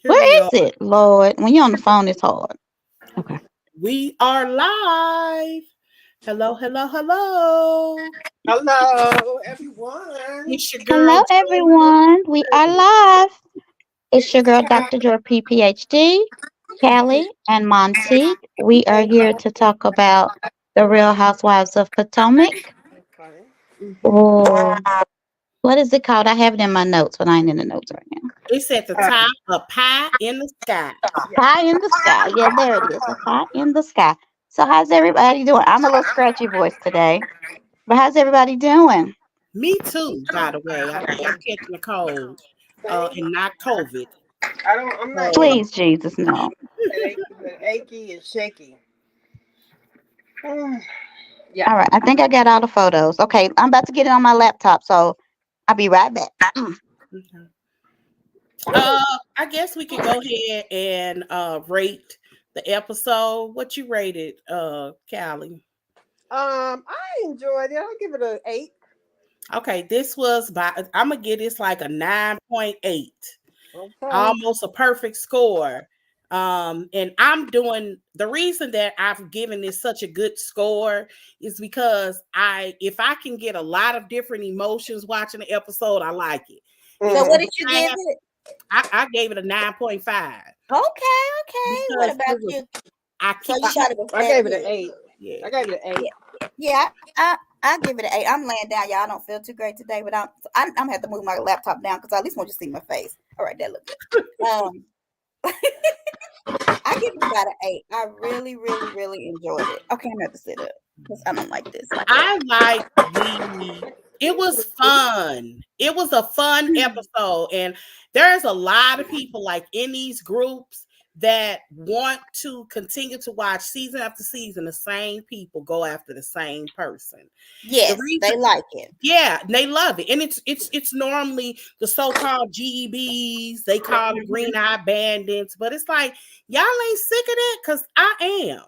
Here we Where are. is it, Lord? When you're on the phone, it's hard. Okay. We are live. Hello, hello, hello. Hello, everyone. It's your girl. Hello, everyone. We are live. It's your girl, Dr. Joy P. PhD, Callie, and Monty. We are here to talk about the Real Housewives of Potomac. Okay. Or what is it called? I have it in my notes, but I ain't in the notes right now. It's at the top, a pie in the sky. Pie in the sky. Yeah, there it is. A pie in the sky. So how's everybody doing? I'm a little scratchy voice today, but how's everybody doing? Me too, by the way. I think I'm catching a cold and not COVID. I'm not So, Please, Jesus, no. headache, but achy and shaky. Yeah. All right, I think I got all the photos. Okay, I'm about to get it on my laptop, so I'll be right back. okay. I guess we could go ahead and rate the episode. What you rated, Callie? I enjoyed it. I'll give it an 8. Okay, this was by I'm gonna give this like a 9.8. Okay. Almost a perfect score. And I'm doing the reason that I've given this such a good score is because if I can get a lot of different emotions watching the episode, I like it. If So it's what Mhm. did you give sad, it? I gave it a 9.5 Okay. What because about it was you? I So keep you thought it was I that gave it an good? 8. yeah. I gave it an 8. Yeah. I give it an 8. I'm laying down, y'all. I don't feel too great today, but I'm gonna have to move my laptop down because I at least want you to see my face. All right, that look good. I give it about an 8. I really enjoyed it. Okay, I'm gonna have to sit up because I don't like this like that. I like it was fun. It was a fun episode. And there's a lot of people like in these groups that want to continue to watch season after season. The same people go after the same person. The Yes, reason, they like it. yeah, they love it. And it's normally the so-called GBs, they call it green eye bandits, but it's like y'all ain't sick of that because I am.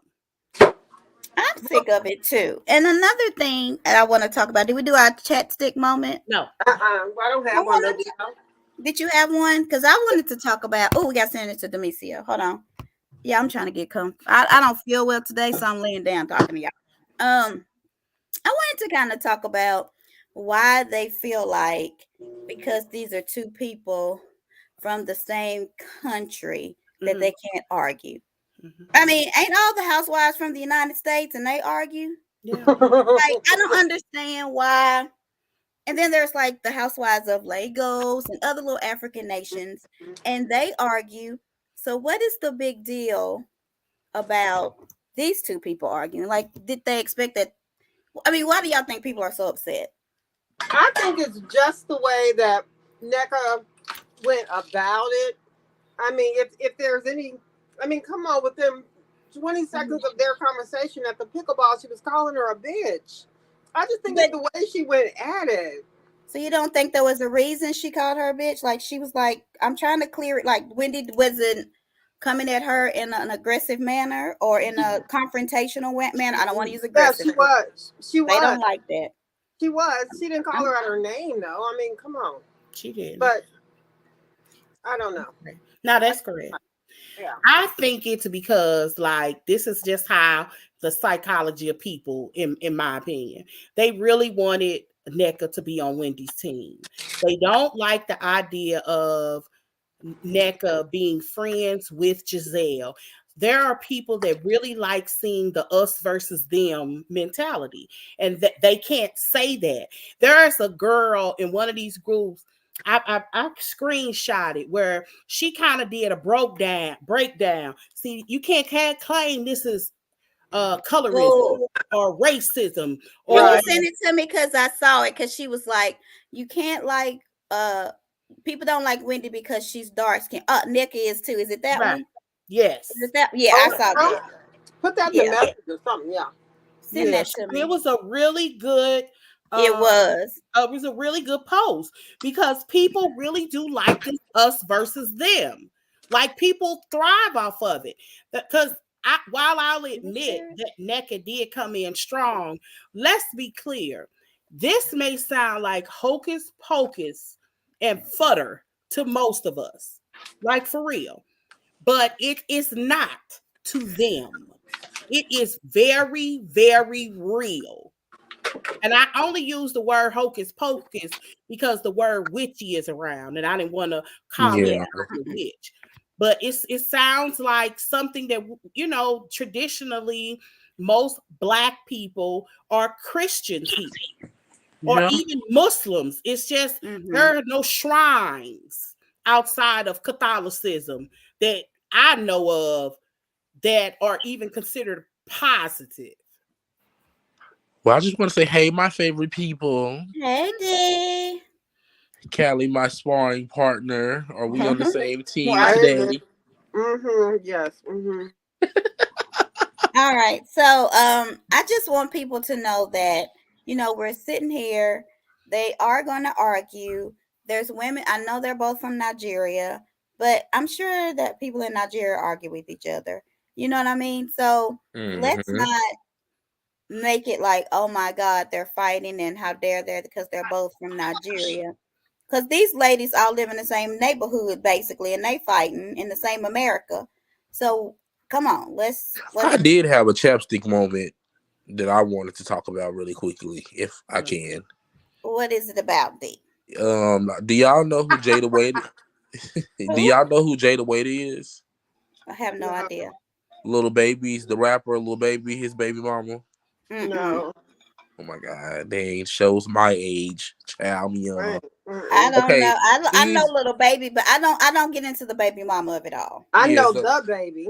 I'm sick of it too. And another thing that I want to talk about, did we do our chat stick moment? No. I don't I have one. wanted Did you have one? Because I wanted to talk about. Oh, we got to send it to Demetria. Hold on. Yeah, I'm trying to get comfy. I don't feel well today, so I'm laying down talking to y'all. I wanted to kind of talk about why they feel like because these are two people from the same country that they can't argue. I mean, ain't all the housewives from the United States and they argue? Yeah. Like, I don't understand why. And then there's like the housewives of Lagos and other little African nations, and they argue. So, what is the big deal about these two people arguing? Like, did they expect that? I mean, why do y'all think people are so upset? I think it's just the way that Nneka went about it. I mean, if there's any, I mean, come on, within 20 seconds of their conversation at the pickleball, she was calling her a bitch. I just think it's the way she went at it. So you don't think there was a reason she called her a bitch? Like she was like, I'm trying to clear it. Like Wendy wasn't coming at her in an aggressive manner or in a confrontational manner. I don't want to use Yeah, aggressive. she was. She They don't was. like that. She was. She didn't call her out her name, though. I mean, come on. She did. But I don't know. No, that's correct. Yeah. I think it's because like this is just how the psychology of people, in my opinion, they really wanted Nneka to be on Wendy's team. They don't like the idea of Nneka being friends with Giselle. There are people that really like seeing the us versus them mentality, and that they can't say that. There's a girl in one of these groups. I screenshot it where she kind of did a breakdown. See, you can't claim this is colorism Oh, or racism can or you Right. send it to me? Because I saw it. Because she was like, you can't like people don't like Wendy because she's dark skinned. Nneka is too. Is it that right. one? Yes. Is it that? Yeah, I saw that. Put that in the Yeah, message or something. Yeah. send Yeah, that to it me. was a really good It uh was. it was a really good post because people really do like this us versus them. Like people thrive off of it. Because while I'll admit that Nneka did come in strong, let's be clear. This may sound like hocus pocus and futter to most of us. Like for real. but it is not to them. It is very, very real. And I only use the word hocus pocus because the word witchy is around, and I didn't want to call me Yeah. a witch. But it sounds like something that, traditionally most Black people are Christians here, or Yeah. even Muslims. It's just there are no shrines outside of Catholicism that I know of that are even considered positive. Well, I just want to say, hey, my favorite people. Hey, D. Callie, my sparring partner. Are we on the same team Right. today? Yes. All right. So I just want people to know that, we're sitting here. They are going to argue. There's women. I know they're both from Nigeria, but I'm sure that people in Nigeria argue with each other. You know what I mean? So let's not make it like, oh my God, they're fighting and how dare they, because they're both from Nigeria. Because these ladies all live in the same neighborhood basically, and they fighting in the same America. So come on, let's I did have a chapstick moment that I wanted to talk about really quickly, if I can. What is it about, D? Do y'all know who Jada Wade? Do y'all know who Jada Wade is? I have no idea. Little Baby's the rapper, Little Baby, his baby mama. No. Oh my God, dang, shows my age. Child me young. Right. I don't Okay, know. I know Little Baby, but I don't get into the baby mama of it all. I Yeah, know so- the baby.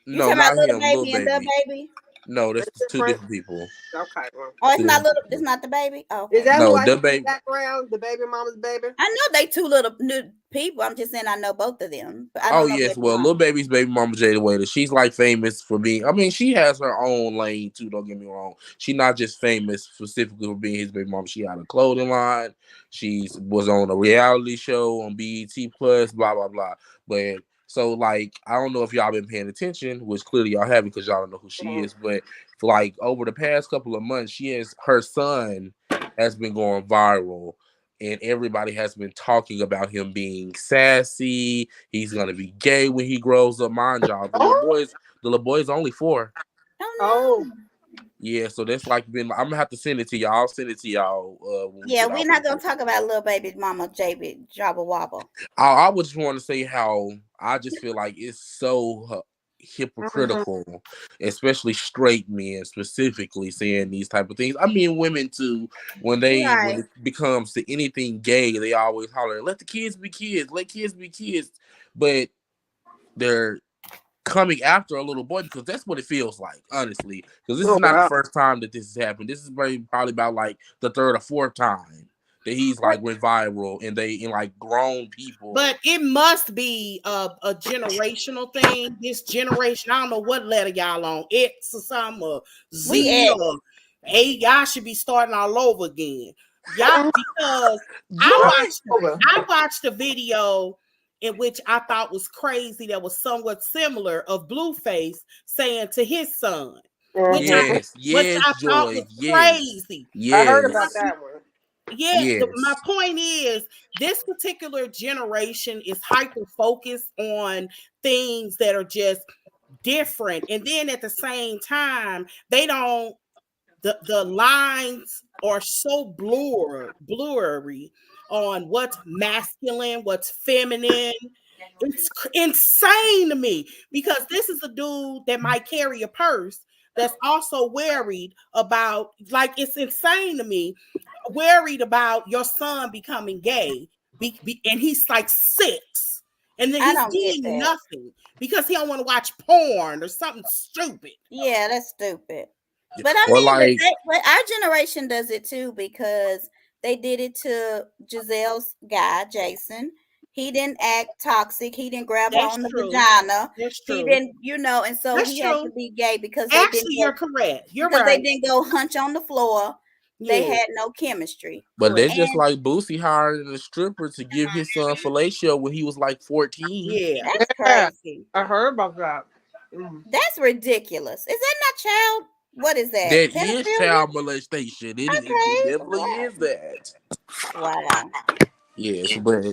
You no, talking about not Little him, Little Baby and the baby? No, that's It's two different. different people. Okay. Well. Oh, it's Two not different little. people. It's not the baby. Oh, Is okay. that No, who I the see in the baby. background? The baby mama's baby? I know they two little new people. I'm just saying I know both of them, but I Oh don't know yes, baby well, mama. Little Baby's baby mama Jada Waiter. She's like famous for being. I mean, she has her own lane too. Don't get me wrong. She's not just famous specifically for being his baby mama. She had a clothing line. She was on a reality show on BET Plus. Blah blah blah. But so like, I don't know if y'all been paying attention, which clearly y'all haven't because y'all don't know who she is. But for like over the past couple of months, her son has been going viral. And everybody has been talking about him being sassy. He's gonna be gay when he grows up. Mind y'all, the little boy's only 4. Oh no. Yeah, so that's like been. I'm gonna have to send it to y'all. I'll send it to y'all when we Yeah, get we're off. not gonna talk about Little Baby Mama JB Jabba Wobble. I would just want to say how I just feel like it's so hypocritical, especially straight men specifically saying these type of things. I mean, women too. When it becomes to anything gay, they always holler, "Let the kids be kids. Let kids be kids." But they're coming after a little boy because that's what it feels like, honestly. Because this is not the first time that this has happened. This is probably about like the 3rd or 4th time that he's like went viral and like grown people. But it must be a generational thing. This generation, I don't know what letter y'all on, X or something, or Z or A. Y'all should be starting all over again. Y'all, because I watched a video in which I thought was crazy that was somewhat similar of Blueface saying to his son, which I thought was crazy. I heard about that one. Yes. My point is, this particular generation is hyper focused on things that are just different, and then at the same time, they don't. The lines are so blurry on what's masculine, what's feminine. It's insane to me because this is a dude that might carry a purse that's also worried about, like, it's insane to me, worried about your son becoming gay, and he's like 6, and then he's doing nothing because he don't want to watch porn or something stupid. Yeah, that's stupid. But I mean, but our generation does it too because they did it to Giselle's guy, Jason. He didn't act toxic. He didn't grab her on the vagina. He didn't, and so he had to be gay because you're correct. You're because right. they didn't go hunch on the floor. They had no chemistry. But they're just like Boosie hired a stripper to give his son fellatio when he was like 14. Yeah, that's crazy. I heard about that. That's ridiculous. Is that not child? What is that? That is child molestation. It definitely is that. Wow. Yes, but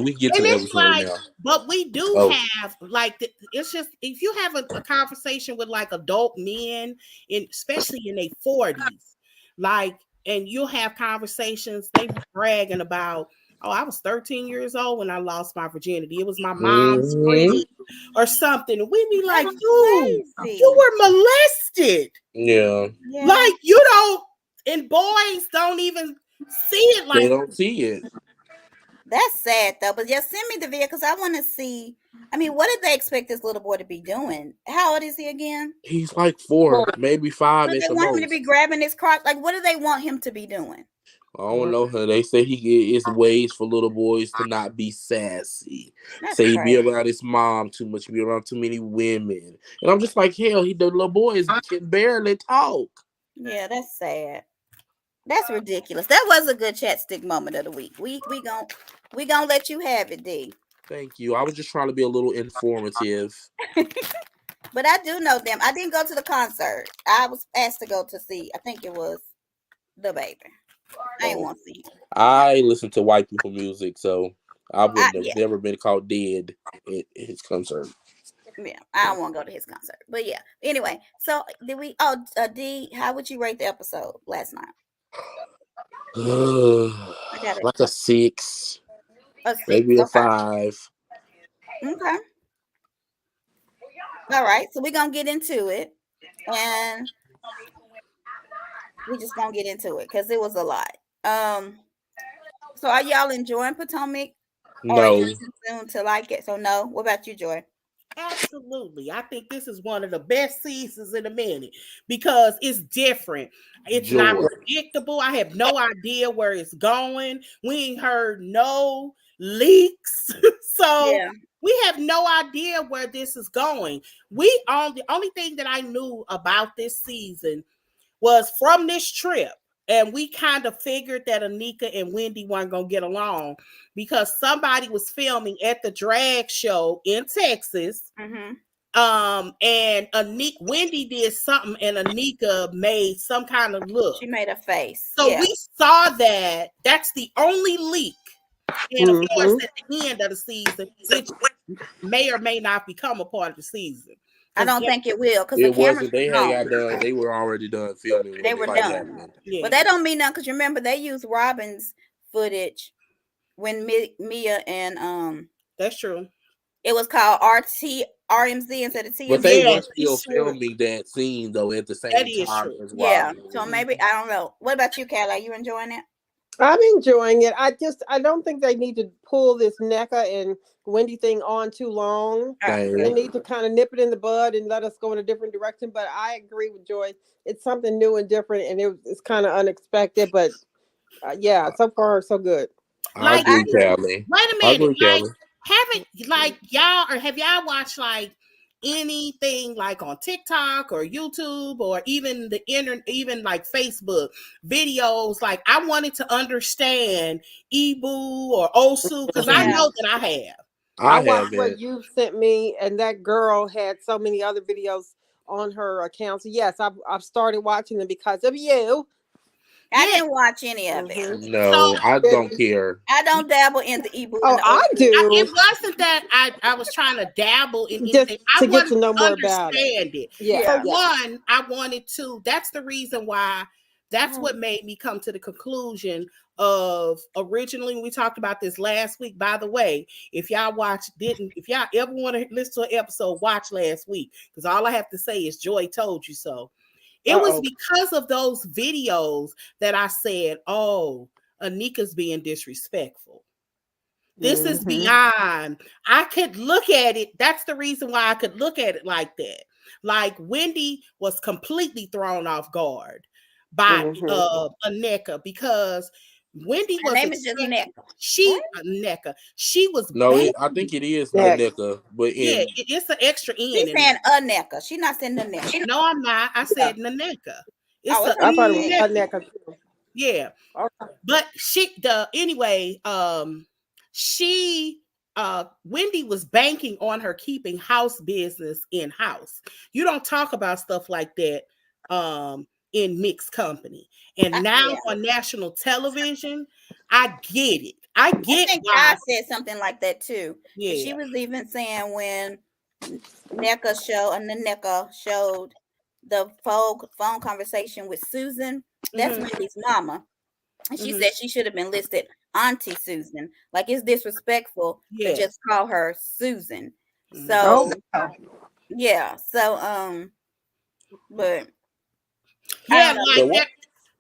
we get to And the it's episode like, now. but we do Oh, have like it's just if you have a conversation with like adult men, especially in their 40s, like, and you'll have conversations, they bragging about, oh, I was 13 years old when I lost my virginity. It was my mom's hmm friend or something. And we be like, That's you crazy. were molested. yeah, Yeah. Like you don't, and boys don't even see it they like. don't see it. That's sad though. But just send me the video because I want to see. I mean, what did they expect this little boy to be doing? How old is he again? He's like 4, maybe 5 Do at they the want him to most. be grabbing his crotch? Like, what do they want him to be doing? I don't know her. They say it's ways for little boys to not be sassy. That's Say he be crazy. around his mom too much, be around too many women. And I'm just like, hell, the little boys can barely talk. Yeah, that's sad. That's ridiculous. That was a good chat stick moment of the week. We gonna let you have it, D. Thank you. I was just trying to be a little informative. But I do know them. I didn't go to the concert. I was asked to go to see. I think it was the baby. I didn't Oh, want to see him. I listen to white people music, so I've Yeah, never been caught dead at his concert. yeah. I don't want to go to his concert. But yeah. Anyway, so did we? Oh, D, how would you rate the episode last night? I got it. Like a 6, A 6. maybe a Okay. 5. Okay. All right. So we're gonna get into it, and we just gonna get into it because it was a lot. So are y'all enjoying Potomac, or is No, it too soon to like it? So no. What about you, Joy? Absolutely. I think this is one of the best seasons in a minute because it's different. It's not joy. predictable. I have no idea where it's going. We ain't heard no leaks. So Yeah. we have no idea where this is going. The only thing that I knew about this season was from this trip. And we kind of figured that Nneka and Wendy weren't going to get along because somebody was filming at the drag show in Texas. Mm-hmm. And Wendy did something and Nneka made some kind of look. She made a face. So Yeah. we saw that. That's the only leak. And of course, at the end of the season, which may or may not become a part of the season. I don't think it will because the It cameras wasn't. They were had gone. got done. They were already done filming They when the were fight done. happened. Yeah. But that don't mean nothing because remember they used Robyn's footage when Mia and That's true. it was called RMZ instead of TMZ. But they were Yes, still it's true. filming that scene though at the That same is time true. as Yeah. Robyn. So maybe I don't know. What about you, Callie? Are you enjoying it? I'm enjoying it. I don't think they need to pull this Nneka and Wendy thing on too long. Same. They need to kind of nip it in the bud and let us go in a different direction. But I agree with Joy. It's something new and different, and it's kind of unexpected. But yeah, so far so good. I Like, agree, agree. Callie. wait a I minute. agree, Like, Callie. have y'all watched like anything like on TikTok or YouTube or even the internet, even like Facebook videos? Like, I wanted to understand Ibu or Osu because I Yeah. know that I have. I I watched what haven't. you sent me, and that girl had so many other videos on her account. So yes, I've started watching them because of you. I Yeah. didn't watch any of it. Mhm. No, So I don't care. I don't dabble in the Ibu Oh, and the I Osu. do. it wasn't that I was trying to dabble in Just anything. I to get wanted to know to more about it. understand it. Yeah, For Yeah. yeah. one, I wanted to. That's the reason why. That's Oh. what made me come to the conclusion of originally we talked about this last week. By the way, if y'all if y'all ever want to listen to an episode, watch last week because all I have to say is Joy told you so. It was Uh-oh. because of those videos that I said, "Oh, Nneka's being disrespectful." This is Mhm. beyond. I could look at it. That's the reason why I could look at it like that. Like Wendy was completely thrown off guard by Mhm. Nneka because Wendy Her was name is just expecting. Nneka. Nneka. She was No, banging. I think it is Next. Nneka, but Yeah, in it's an extra N She's in saying there. a Nneka. She's not saying the Nneka. No, I'm not. I Yeah. said Nneka. It's Oh, a it's I thought it was a a Nneka. Nneka too. Yeah. Okay. But she Wendy was banking on her keeping house business in house. You don't talk about stuff like that in mixed company. And now yeah. on national television, I get it. I I get think why. Ty said something like that too. Because she Yeah. was even saying when Nneka showed the phone conversation with Susan, that's Hmm. Wendy's mama. And she Hmm. said she should have been listed Auntie Susan. Like it's disrespectful to Yes. just call her Susan. Hmm. So Oh wow. yeah. So but I Yeah, don't know. like But what?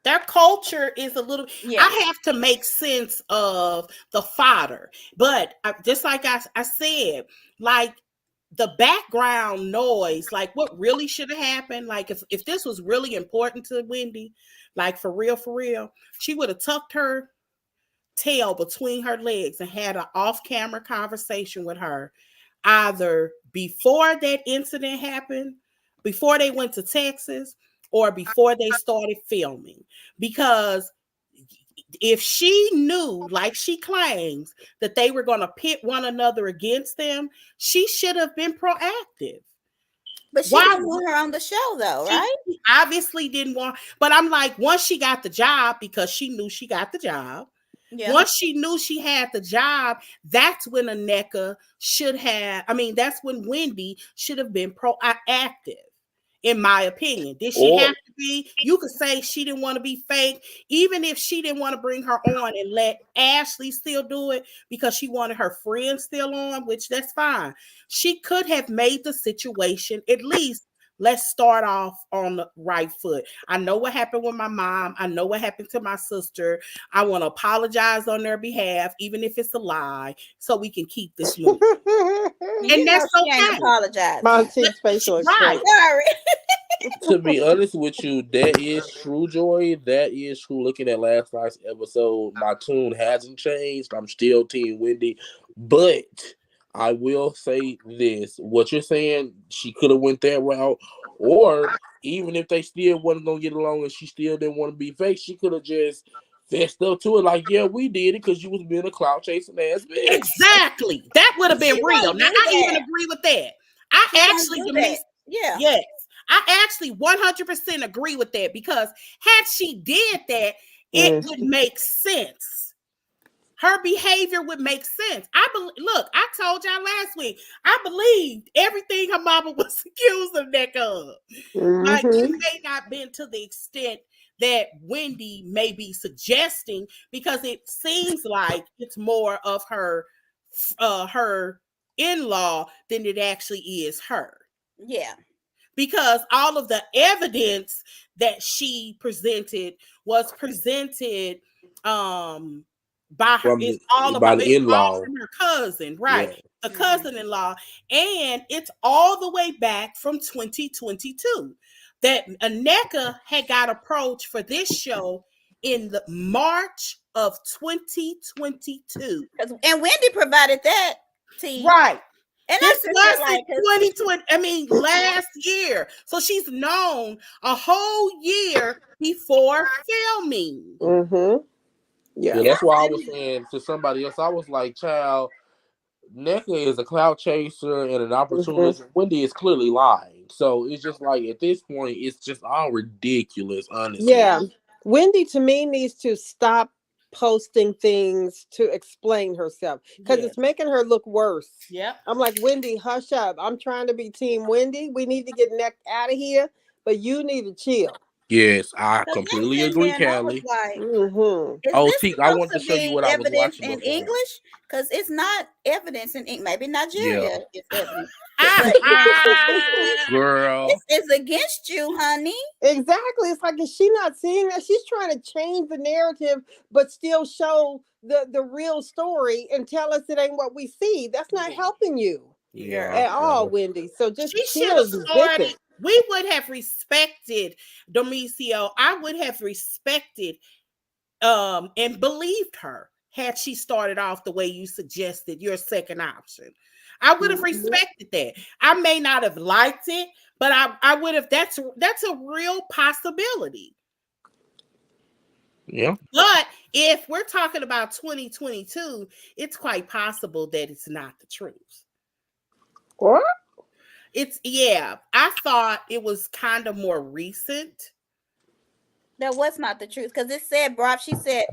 their culture is a little. Yeah. I have to make sense of the fodder, but just like I said, like the background noise, like what really should have happened, like if this was really important to Wendy, like for real, she would have tucked her tail between her legs and had an off-camera conversation with her, either before that incident happened, before they went to Texas, or before they started filming. Because if she knew, like she claims, that they were going to pit one another against them, she should have been proactive. But she Why? didn't want her on the show though, She right? obviously didn't want, but I'm like, once she got the job, because she knew she got the job, Yeah. once she knew she had the job, that's when Nneka should have, I mean, that's when Wendy should have been proactive, in my opinion. Did she Or have to be? You could say she didn't want to be fake, even if she didn't want to bring her on and let Ashley still do it because she wanted her friends still on, which that's fine. She could have made the situation at least. Let's start off on the right foot. I know what happened with my mom. I know what happened to my sister. I want to apologize on their behalf, even if it's a lie, so we can keep this moving. You And know that's she ain't okay. apologizing. Monty's facial Right. expression. Sorry. to be honest with you, that is true, Joy. That is true. Looking at last night's episode, my tune hasn't changed. I'm still Team Wendy, but I will say this: what you're saying, she could have went that route, or even if they still wasn't gonna get along and she still didn't want to be fake, she could have just fessed up to it. Like, yeah, we did it because you was being a clout chasing ass bitch. Exactly. That would have been She real. won't Now, do I even that. agree with that. I She won't actually, do that. Denise, Yeah. yes, I actually 100% agree with that, because had she did that, it Mm. would make sense. Her behavior would make sense. Look, I told y'all last week, I believed everything her mama was accusing Nneka of. Like, it Mm-hmm. may not been to the extent that Wendy may be suggesting, because it seems like it's more of her in-law than it actually is her. Yeah. Because all of the evidence that she presented was presented by her, From it's all by about, the it's in all law. from her cousin, right? Yeah. The cousin-in-law. And it's all the way back from 2022 that Nneka had got approached for this show in the March of 2022. And Wendy provided that tea. Right. And I This sit there was in like, 2020, I mean, last year. So she's known a whole year before filming. Mm-hmm. Yeah, Yeah. that's why I was saying to somebody else, I was like, child, Nneka is a cloud chaser and an Mm-hmm. opportunist. Wendy is clearly lying. So it's just like at this point, it's just all ridiculous, honestly. Yeah. yeah, Wendy to me needs to stop posting things to explain herself because Yes. it's making her look worse. Yep. I'm like, Wendy, hush up. I'm trying to be Team Wendy. We need to get Neck out of here, but you need to chill. Yes, I because I'm completely sitting agree, there and I was Callie. like, Mm-hmm. is Oh, this Teak, I supposed wanted to to show you be what I was evidence watching in before. English? Because it's not evidence in English. Maybe Yeah, Nigeria is evidence. But girl. this is against you, honey. Exactly. It's like, is she not seeing that? She's trying to change the narrative, but still show the real story and tell us it ain't what we see. That's not helping you Yeah, at all, no. Wendy. So just She should chill have this bipping. started. We would have respected Domicio. I would have respected and believed her had she started off the way you suggested, your second option. I would have Mhm. respected that. I may not have liked it, but I would have. That's a real possibility. Yeah. But if we're talking about 2022, it's quite possible that it's not the truth. What? It's, yeah, I thought it was kind of more recent. That was not the truth. Because it said, Rob, she said,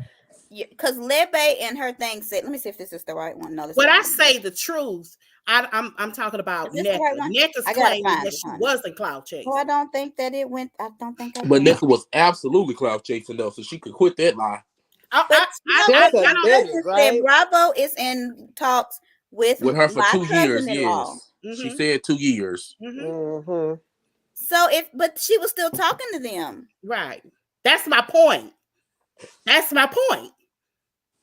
because Lebe and her thing said, let me see if this is the right one. No, this But is I say the truth. I'm talking about this the Nneka. right one? Nneka's I gotta claiming find that it, she honey. wasn't cloud chasing. So I don't think that it went. I don't think I But found it. Nneka was absolutely cloud chasing though, so she could quit that lie. But Just I don't. admit it, said right? Bravo is in talks with With her for my 2 years, cousin-in-law. yes. She said 2 years. Mm-hmm. So but she was still talking to them. Right. That's my point. That's my point.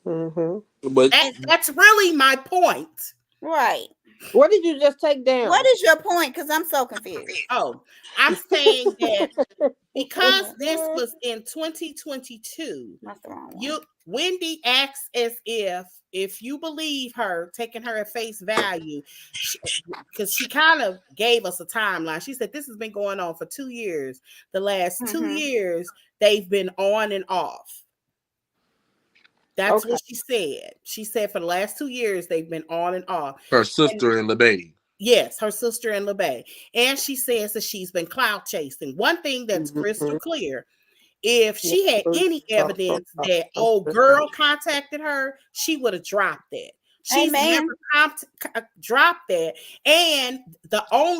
Mm-hmm. But That's really my point. Right. What did you just take down? What is your point? Because I'm so confused. Oh, I'm saying that because this was in 2022, That's the wrong one. Wendy acts as if you believe her, taking her at face value, because she kind of gave us a timeline. She said this has been going on for 2 years. The last 2 years, they've been on and off. That's what she said. She said for the last 2 years, they've been on and off. her sister and LeBay. Yes, her sister and LeBay. And she says that she's been cloud chasing. One thing that's crystal clear, if she had any evidence that old girl contacted her, she would have dropped that. She's never dropped that. And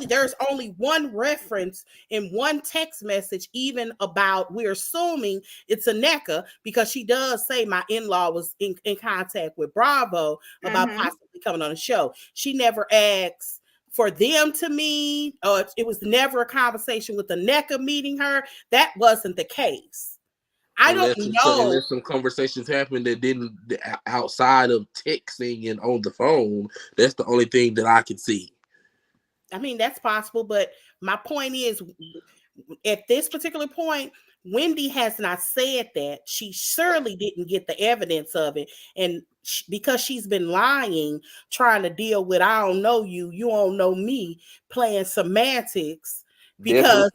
there's only one reference in one text message, even about, we're assuming it's Nneka, because she does say my in-law was in contact with Bravo about possibly coming on the show. She never asked for them to meet, or it was never a conversation with Nneka meeting her. That wasn't the case. I don't know. Unless some conversations happened that didn't, outside of texting and on the phone. That's the only thing that I can see. I mean, that's possible, but my point is, at this particular point, Wendy has not said that. She surely didn't get the evidence of it, and because she's been lying, trying to deal with I don't know you, you don't know me, playing semantics. Because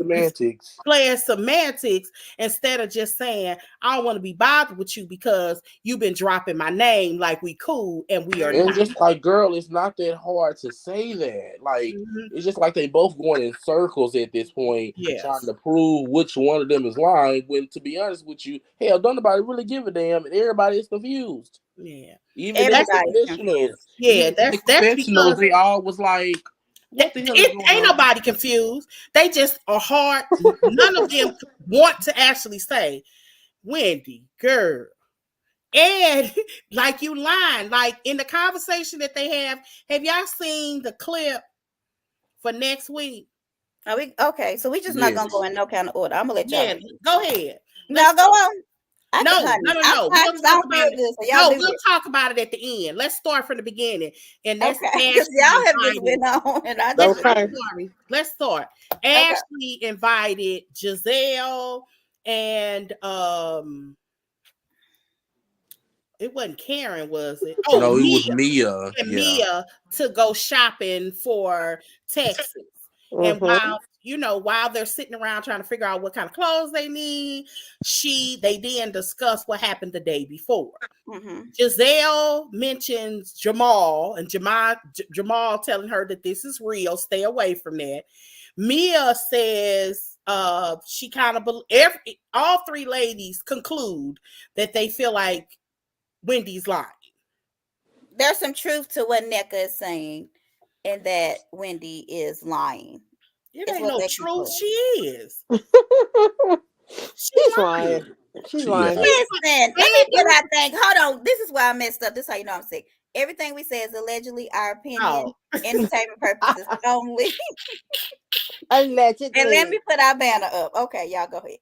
playing semantics instead of just saying, I don't want to be bothered with you because you've been dropping my name like we cool and we are and not. Just like, girl, it's not that hard to say that. Like, it's just like they both going in circles at this point, trying to prove which one of them is lying, when, to be honest with you, hell, don't nobody really give a damn, and everybody is confused. Yeah. Even the confessionals. Yeah, that's because they all was like, what the hell is going ain't on? nobody confused. They just are hard. None of them want to actually say, Wendy, girl. And like you lying, like in the conversation that they have y'all seen the clip for next week? Are we okay? So we just not gonna go in no kind of order. I'm gonna let y'all. Yeah, go ahead. Now go on. No. We'll talk about it. We'll talk about it at the end. Let's start from the beginning. And that's y'all have just went on, and I just sorry. Let's start. Ashley invited Giselle and it wasn't Karen, was it? Oh, no, Mia. It was Mia. And Mia to go shopping for Texas. And while they're sitting around trying to figure out what kind of clothes they need, they then discuss what happened the day before. Giselle mentions Jamal, and Jamal telling her that this is real, stay away from that. Mia says she kind of all three ladies conclude that they feel like Wendy's lying. There's some truth to what Nneka is saying, and that Wendy is lying. It ain't no truth. She is. She's lying. She's lying. Listen, let me get our thing. Hold on. This is why I messed up. This is how you know I'm sick. Everything we say is allegedly our opinion, entertainment purposes only. Allegedly. And let me put our banner up. Okay, y'all go ahead.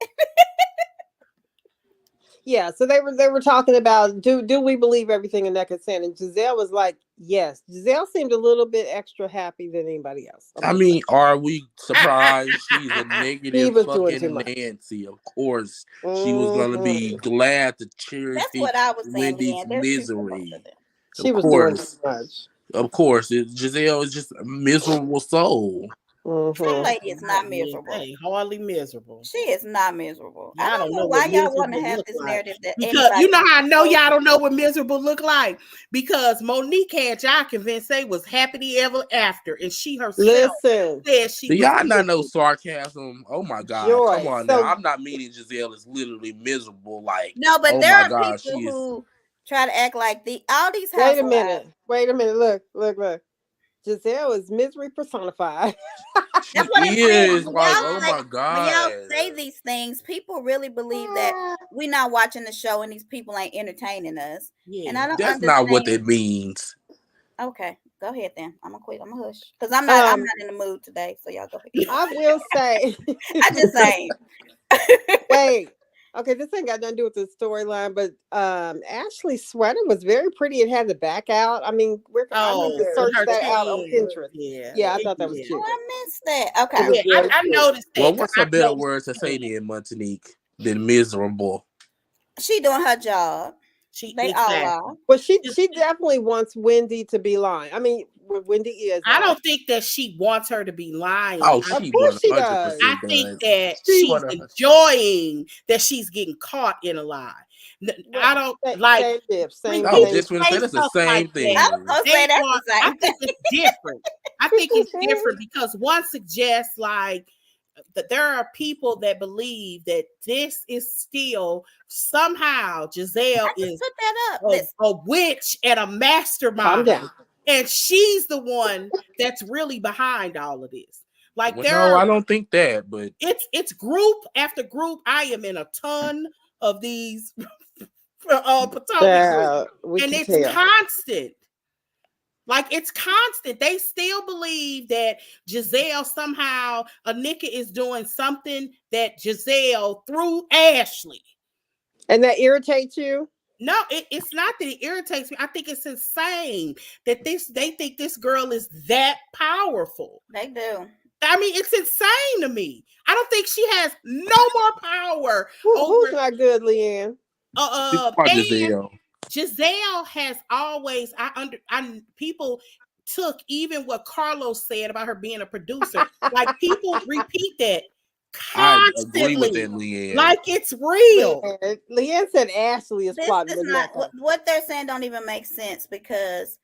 Yeah, so they were talking about do we believe everything Nneka said, and Giselle was like, yes. Giselle seemed a little bit extra happy than anybody else. I mean, are we surprised? She's a negative fucking Nancy. Of course, she was gonna be glad to cherry Wendy's misery. She was doing too much. Of course, Giselle is just a miserable soul. That lady is not miserable. Hey, hardly miserable. She is not miserable. I don't know why y'all want to have this narrative that because you know how I know y'all don't know what miserable look like, because Monique had y'all convinced they was happily ever after, and she herself said she. Do y'all not know sarcasm? Oh my God! Come on now. I'm not meaning Giselle is literally miserable. Like no, but there are people who try to act like all these Wait a housewives. minute. Wait a minute. Look. Giselle is misery personified. She That's what I'm saying. is like, oh my When y'all god. say these things, people really believe that we're not watching the show and these people ain't entertaining us. Yeah. And I don't That's understand. not what that means. Okay, go ahead then. I'm gonna quit. I'm gonna hush because I'm not in the mood today. So y'all go ahead. I will say. I just saying. Wait. Okay, this ain't got nothing to do with the storyline, but Ashley's sweater was very pretty. It had the back out. I mean, I need to search her that out on team. Pinterest. Yeah. Yeah, I thought that was Yeah. cute. Oh, I missed that. It Okay. was Yeah, very I cute. noticed that. Well, what's a I better noticed word to that. say then, Montanique, than miserable? She doing her job. They all are. Well, she definitely wants Wendy to be lying. I mean, Wendy is. I don't think that she wants her to be lying. Oh, Of she course she 100% does. I does. think that She she's 100%. enjoying that she's getting caught in a lie. I don't like same I was thing. just going to say that's the same thing. I was gonna say that's the I same think thing. it's different. I think it's different because one suggests like that there are people that believe that this is still somehow Giselle I just is put that up. a witch and a mastermind. Calm down. And she's the one that's really behind all of this. Like No, I don't think that, but it's group after group. I am in a ton of these Potomac groups, and it's constant. Like it's constant. They still believe that Giselle somehow, Nneka is doing something that Giselle through Ashley. And that irritates you? No, it's not that it irritates me. I think it's insane that they think this girl is that powerful. They do. I mean, it's insane to me. I don't think she has no more power. Who's not good, Leanne? Giselle. Giselle has always people took even what Carlos said about her being a producer. Like people repeat that constantly. I agree with that, Leanne. Like it's real. Leanne said Ashley is plotting with Nneka. What they're saying don't even make sense because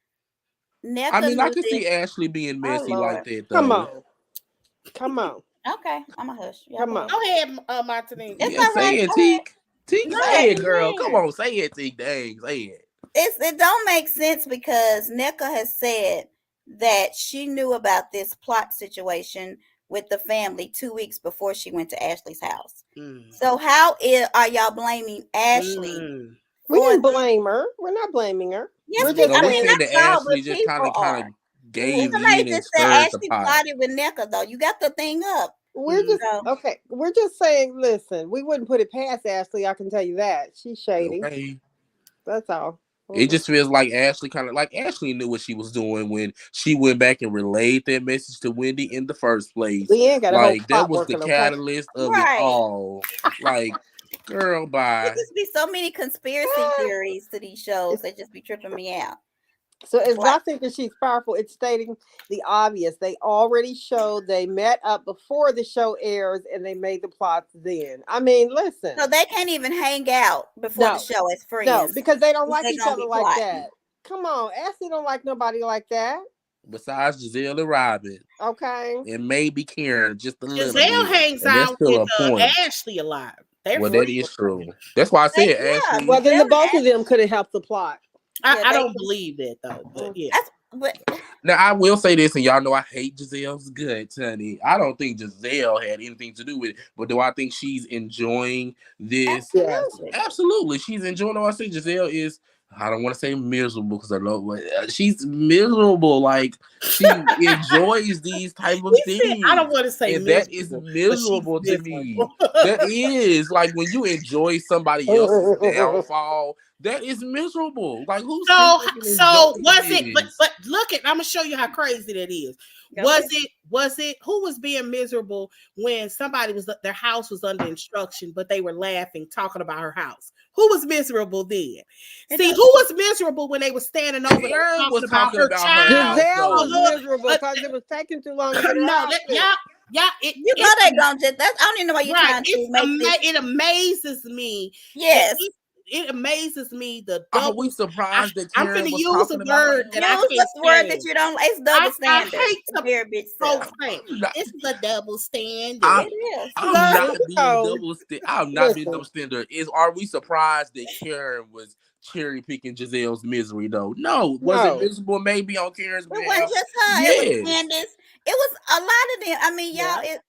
Nneka. I mean, I can see Ashley being messy like that, though. Come on. Okay, I'm a hush. Come on. Go ahead, Montanique. It's say it, Teak. Teak, say it, girl. Come on, say it, Teak. Dang, say it. It don't make sense because Nneka has said that she knew about this plot situation with the family 2 weeks before she went to Ashley's house. So how are y'all blaming Ashley? We didn't blame her. We're not blaming her. Yes, we're saying that Ashley just kind of gave in and stirred the pot. Ashley with Nneka, though. You got the thing up. We're just okay. We're just saying. Listen, we wouldn't put it past Ashley. I can tell you that she's shady. Okay. That's all. It just feels like Ashley Ashley knew what she was doing when she went back and relayed that message to Wendy in the first place. Like that was the catalyst of it all. Like, girl, bye. There just be so many conspiracy theories to these shows. They just be tripping me out. So it's not thinking she's powerful. It's stating the obvious. They already showed they met up before the show airs and they made the plots then. I mean, listen. So they can't even hang out before the show as friends. No, because they don't like each other like that. Come on. Ashley don't like nobody like that. Besides Giselle and Robyn. Okay. And maybe Karen, just a little bit. Giselle hangs out with Ashley a lot. Well, that is true. That's why I said Ashley. Well, then the both of them could have helped the plot. I don't believe that though. But yeah. Now I will say this, and y'all know I hate Giselle's guts, honey. I don't think Giselle had anything to do with it, but do I think she's enjoying this? Absolutely. She's enjoying it. I say Giselle is. I don't want to say miserable because I know she's miserable. Like she enjoys these type of things. I don't want to say and that is miserable to me. That is like when you enjoy somebody else's downfall. That is miserable. Like who's so was it? But look at. I'm gonna show you how crazy that is. Was it who was being miserable when somebody their house was under instruction, but they were laughing, talking about her house? Who was miserable then? See, who was miserable when they were standing over there talking about her child? Giselle was miserable because it was taking too long to get her out. You know they gonna just. I don't even know why you're trying to make this. It amazes me. Yes. it amazes me the Are double. we surprised that I'm Karen finna was use a talking about word it? that I Use can't the word that stand. you don't. It's double I standard. hate to Compare bitch folks self. say I'm not, this is a double standard. I'm, It is. I'm Girl, not you being know, I'm not being listen. double standard. Are we surprised that Karen was cherry picking Giselle's misery though? No. Was it No. miserable maybe on Karen's It wasn't behalf? just her. It was Yes. Candace. It was a lot of them. I mean, y'all. Yeah. It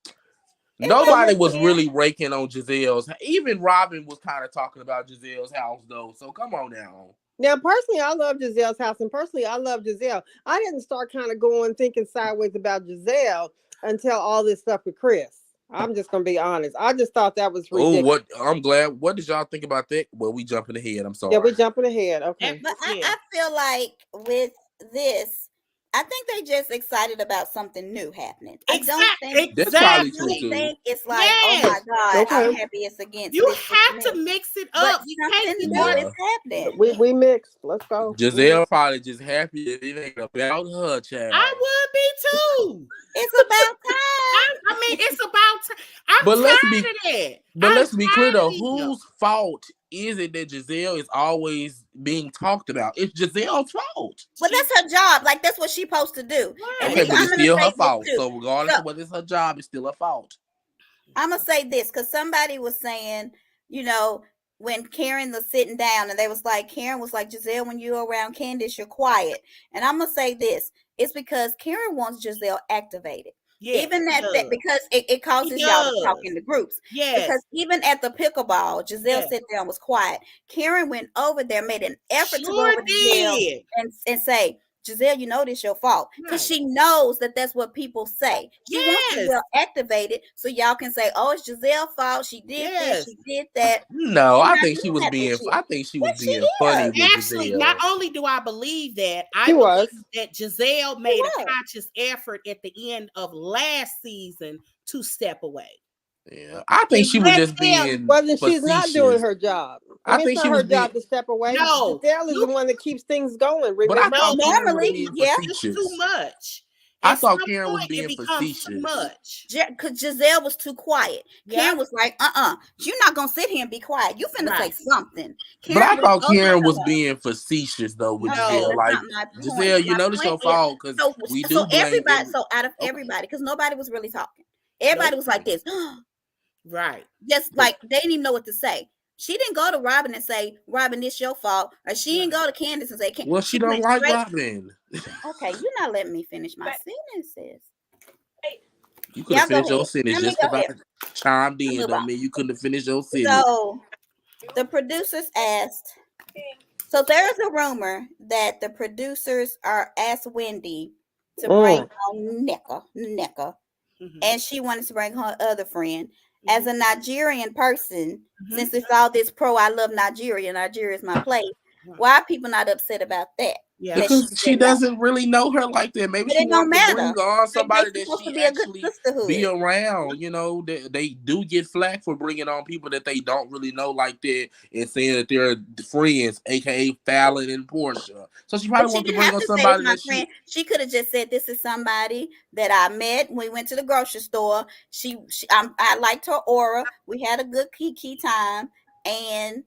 So Nobody wasn't was listen. fair. really raking on Giselle's. Even Robyn was kind of talking about Giselle's house though. So come on now. Now, personally, I love Giselle's house, and personally, I love Giselle. I didn't start kind of going thinking sideways about Giselle until all this stuff with Chris. I'm just gonna be honest. I just thought that was Oh, ridiculous. what I'm glad. What did y'all think about that? Well, we jumping ahead. I'm Yeah, sorry. we're jumping ahead. Okay. But Yeah. I feel like with this, I think they just excited about something new happening. I don't think. That's I probably true don't Exactly. too. think it's like, oh my Yes. God, I'm Okay. happy it's against You this have to me. mix it But up. You can't something be new one. is happening. We mixed. Let's go. Giselle probably just happy that it ain't about her I child. would be too. It's about time. I mean, it's about. I'm But let's be tired of that. but I'm let's be clear though, tired of them. whose fault is it that Giselle is always being talked about? It's Giselle's fault. Well, that's her job. Like that's what she's supposed to do. And Okay, Right. but I'm it's gonna still say her this fault. too. So regardless So of whether it's her job, it's still her fault. I'm gonna say this because somebody was saying, you know, when Karen was sitting down and they was like, Karen was like, Giselle, when you're around Candace, you're quiet. And I'm gonna say this, it's because Karen wants Giselle activated. Yes, Even she that does. because it causes She y'all to talk does. in the groups. Yes. Because even at the pickleball, Giselle Yes. sat there and was quiet. Karen went over there, made an effort to go Sure over to Giselle did. and say, Giselle, you know this your fault. Because Right. she knows that that's what people say. She wants Yes. Giselle activated so y'all can say, oh, it's Giselle's fault. She did this, Yes. she did that. No, She's I not think she doing was that being this year. I think she was Yes, she being funny is. with Actually, not Giselle. only do I believe that, I She believe was. that Giselle made a was. conscious effort at the end of last season to step away. Yeah. I think And she was let just them. being Well, then she's not doing facetious. her job. I I mean, it's think she not was her being job to step away. No, Giselle is you the one that keeps things going. but I Remember? thought no, Karen was Normally, being yeah. it's too facetious. much. I At thought some Karen was point, being it becomes too facetious. much. Because Giselle was too quiet. Yeah. Karen was like, you're not going to sit here and be quiet. You finna say Right. something. But I Karen was, thought oh, Karen was no. being facetious though with No, Giselle. that's Like not my point. Giselle, you My know this your point is, fault because we do blame everybody, every. so out of Okay. everybody, because nobody was really talking. Everybody was like this. Right. Just But like they didn't even know what to say. She didn't go to Robyn and say, Robyn, this your fault. Or she didn't go to Candace and say, well, she she don't went like straight. Robyn. Okay, you're not letting me finish my sentences. You could Y'all have go finished your ahead. sentence Let me just go because I ahead. chimed in. Move Don't on. mean you couldn't have finished your sentence. So the producers asked. So there's a rumor that the producers are asked Wendy to bring on Nneka, Mhm. and she wanted to bring her other friend. As a Nigerian person, Mhm. since it's all this I love Nigeria, Nigeria is my place. Right. Why are people not upset about that? Yeah. That Because she said no? doesn't really know her like that. Maybe But she it don't wanted to bring matter. on Like, somebody they that supposed to she be a good actually sisterhood. be around. You know, they do get flack for bringing on people that they don't really know like that and saying that they're friends, aka Fallon and Portia. So she But probably she wanted to didn't bring have on to say it's somebody my that friend. She could have just said this is somebody that I met when we went to the grocery store. I liked her aura. We had a good kiki time, and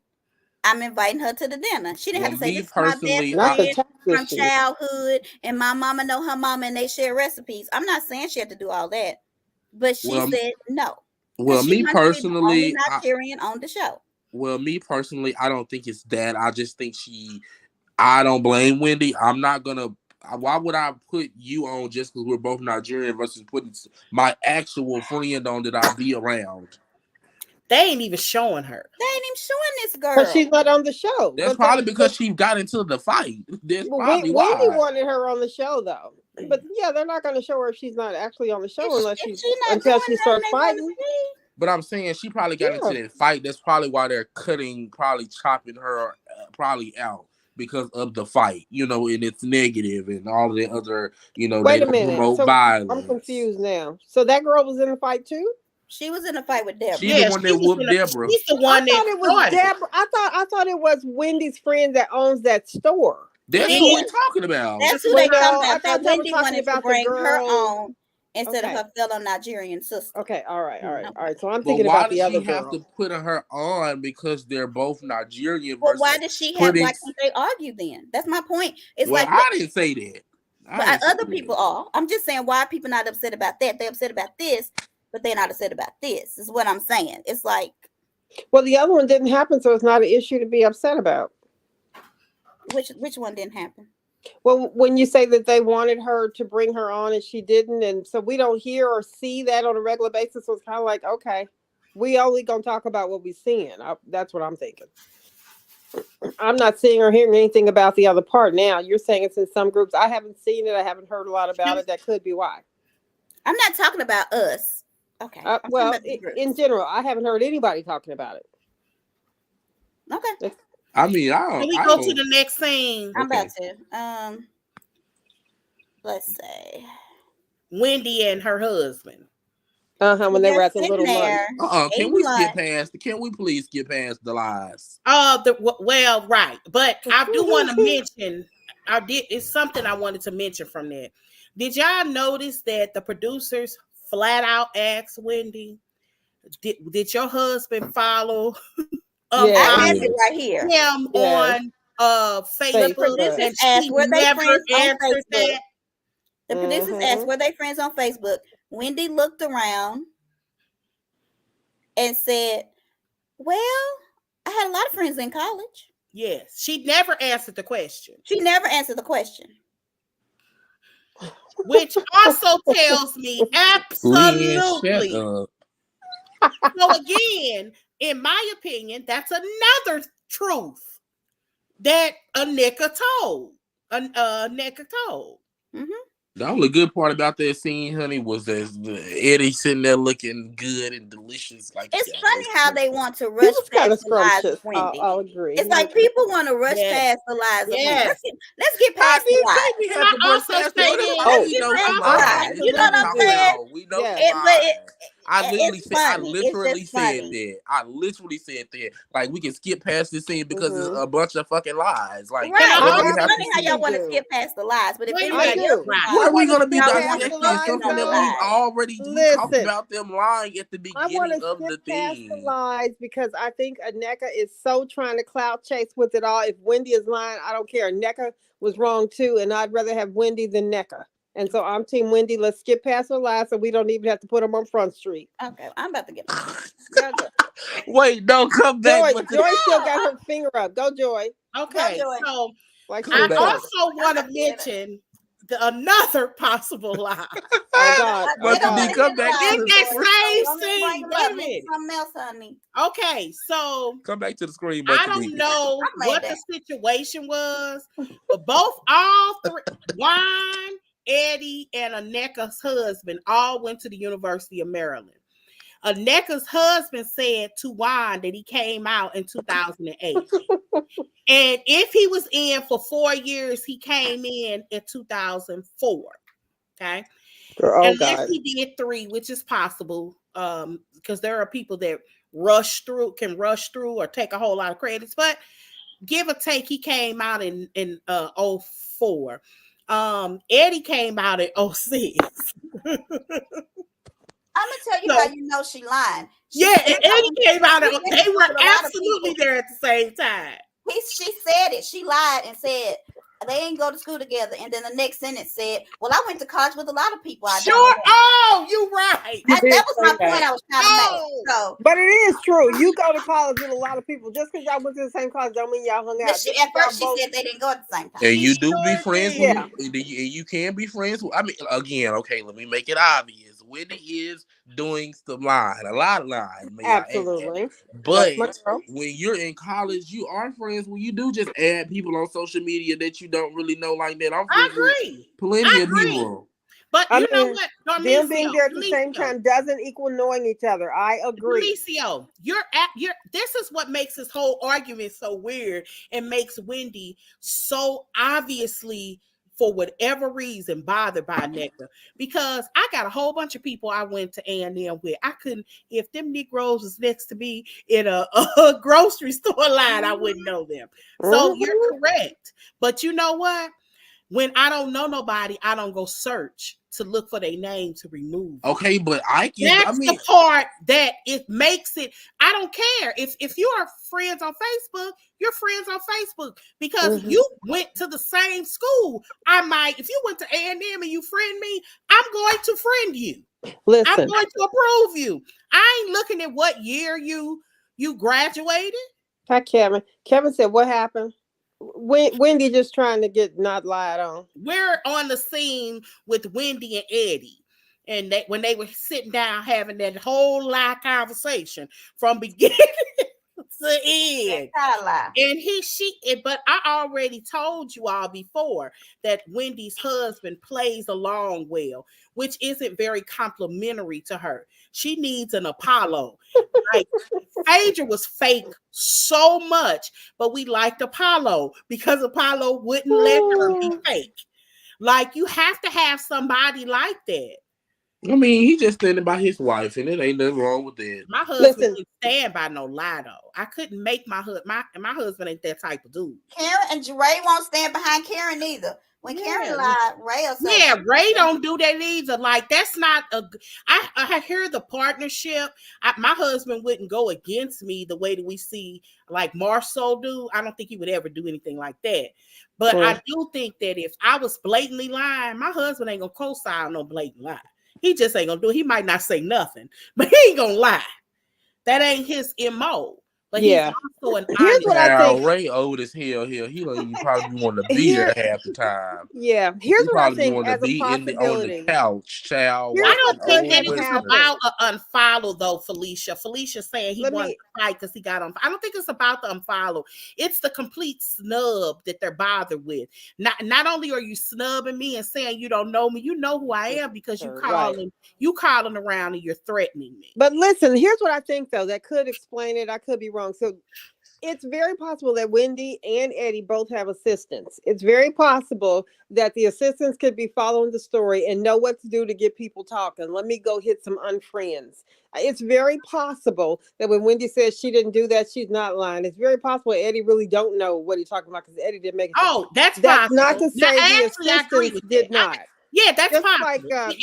I'm inviting her to the dinner. She didn't Well, have to say me this is my best personally, Not the friend tax from issue. childhood, and my mama know her mama, and they share recipes. I'm not saying she had to do all that, but she well, said no well, because she me wanted to be the only personally, Nigerian on the show. I don't think it's that. I just think I don't blame Wendy. I'm not gonna. Why would I put you on just because we're both Nigerian versus putting my actual friend on that I be around? They ain't even showing her. They ain't even showing this girl. But she's not on the show. That's probably because she got into the fight. That's probably Wendy why. wanted her on the show though. But yeah, they're not going to show her if she's not actually on the show until she starts fighting. But I'm saying she probably got into that fight. That's probably why they're probably chopping her probably out because of the fight, you know, and it's negative and all of the other, you know, Wait they a minute. promote So violence. I'm confused now. So that girl was in the fight too? She was in a fight with Deborah. She's the one that whooped Deborah. She's the one I thought it was Deborah. I thought it was Wendy's friend that owns that store. That's who we're talking about. That's who they talking about. I That thought they were Wendy talking wanted about to bring the her girl. on instead Okay. of her fellow Nigerian sister. Okay, all right. Okay. So I'm But thinking why about does the other she have girl. to put her on because they're both Nigerian Well, why versus does she have? putting? Why can't they argue then? That's my point. It's Well, like, I didn't say that. but other people are. I'm just saying, why are people not upset about that? They're upset about this, but they're not upset about this. Is what I'm saying. It's like, Well, the other one didn't happen, so it's not an issue to be upset about. which one didn't happen? Well, when you say that they wanted her to bring her on and she didn't, and so we don't hear or see that on a regular basis, so it's kind of like, okay, we only gonna talk about what we're seeing. That's what I'm thinking. I'm not seeing or hearing anything about the other part now. You're saying it's in some groups. I haven't seen it. I haven't heard a lot about it. That could be why. I'm not talking about us. Okay. I'm talking Well, about the groups. in general, I haven't heard anybody talking about it. Okay. I mean, Can we go to the next scene? I'm about to. Let's say Wendy and her husband. When they were at the little lunch. Can we skip past? Can we please skip past the lies? Well, right, but I do want to mention. It's something I wanted to mention from that. Did y'all notice that the producers flat out asked Wendy, "Did your husband follow?" I have it right here. Him on Facebook, the producers asked were they friends on Facebook. That. The producers asked were they friends on Facebook. Wendy looked around and said, "Well, I had a lot of friends in college." Yes, she never answered the question. She never answered the question. Which also tells me absolutely. So again, in my opinion, that's another truth that Nneka told. Nneka told. Mm-hmm. The only good part about that scene, honey, was that Eddie sitting there looking good and delicious. Like it's funny how they want to rush past the lies of Wendy. I'll agree. It's like people want to rush past the lies of Wendy. Let's get past the lies. Can I also say this? You know what I'm saying? We know I literally said that. I literally said that. Like, we can skip past this scene because it's a bunch of fucking lies. Like, it's funny how y'all want to skip past the lies, but if anybody else, what are we gonna be dissecting something that we've already talked about them lying at the beginning of the thing? The lies because I think Nneka is so trying to clout chase with it all. If Wendy is lying, I don't care. Nneka was wrong too, and I'd rather have Wendy than Nneka. And so I'm Team Wendy. Let's skip past her lies so we don't even have to put them on Front Street. Okay, I'm about to get. Wait, don't come back. Joy still got her finger up. Go, Joy. Okay, Go, Joy. so like I also want to mention another possible lie. Oh God! Come back in to that same scene. Wait a minute. Something else, honey. Okay, so come back to the screen. I don't know what the situation was, but all three, Wine, Eddie, and Nneka's husband all went to the University of Maryland. Nneka's husband said to Wine that he came out in 2008. And if he was in for 4 years, he came in 2004. Okay. Unless he did 3, which is possible, because there are people that can rush through or take a whole lot of credits, but give or take, he came out in 04. Eddie came out in 06. I'm gonna tell you how you know she lied. Eddie came out. They were absolutely there at the same time. She said it. She lied and said they ain't go to school together. And then the next sentence said, "Well, I went to college with a lot of people." You're right. That was my point I was trying to make. So, but it is true. You go to college with a lot of people. Just because y'all went to the same college don't mean y'all hung out. At first, she said they didn't go at the same time. And you do be friends with, and you can be friends with. I mean, again, okay, let me make it obvious. Wendy is doing some lying, a lot of lying. Absolutely. But when you're in college, you are friends. When you do just add people on social media that you don't really know like that. I agree. Plenty of people. But you know what? Them being there at the same time doesn't equal knowing each other. I agree. Felicio, this is what makes this whole argument so weird and makes Wendy so obviously, for whatever reason, bothered by Nneka. Because I got a whole bunch of people I went to A&M with. I couldn't, if them Negroes was next to me in a grocery store line, I wouldn't know them. So you're correct. But you know what? When I don't know nobody, I don't go search to look for their name to remove it. Okay, but Ike is. That's the part that it makes it. I don't care if you are friends on Facebook, you're friends on Facebook because you went to the same school. I might, if you went to A&M and you friend me, I'm going to friend you. Listen, I'm going to approve you. I ain't looking at what year you graduated. Hi, Kevin. Kevin said, "What happened?" Wendy just trying to get not lied on. We're on the scene with Wendy and Eddie. And when they were sitting down having that whole lie conversation from beginning to end. But I already told you all before that Wendy's husband plays along well, which isn't very complimentary to her. She needs an Apollo. Like Phaedra was fake so much, but we liked Apollo because Apollo wouldn't let her be fake. Like you have to have somebody like that. I mean, he just standing by his wife, and it ain't nothing wrong with that. My husband didn't stand by no lie, though. I couldn't make my husband ain't that type of dude. Karen and Ray won't stand behind Karen either. When Karen lied, Ray will say, yeah, Ray don't do that either. Like that's not a. I hear the partnership. My husband wouldn't go against me the way that we see like Marceau do. I don't think he would ever do anything like that. But I do think that if I was blatantly lying, my husband ain't gonna co-sign no blatant lie. He just ain't gonna do it. He might not say nothing, but he ain't gonna lie. That ain't his MO. But he's also an Here's what I think. Ray old as hell here. He don't even probably want to be there half the time. Yeah. Here's what I think as a on possibility. the couch, child. I don't think that it's about an unfollow though, Felicia. Felicia's saying he wanted to fight because he got on. I don't think it's about the unfollow. It's the complete snub that they're bothered with. Not only are you snubbing me and saying you don't know me, you know who I am because you calling around and you're threatening me. But listen, here's what I think though that could explain it. I could be wrong. So it's very possible that Wendy and Eddie both have assistants. It's very possible that the assistants could be following the story and know what to do to get people talking. Let me go hit some unfriends. It's very possible that when Wendy says she didn't do that, she's not lying. It's very possible Eddie really don't know what he's talking about because Eddie didn't make it. Oh, that's possible. Not to say the assistants did not. Yeah, that's just possible. like I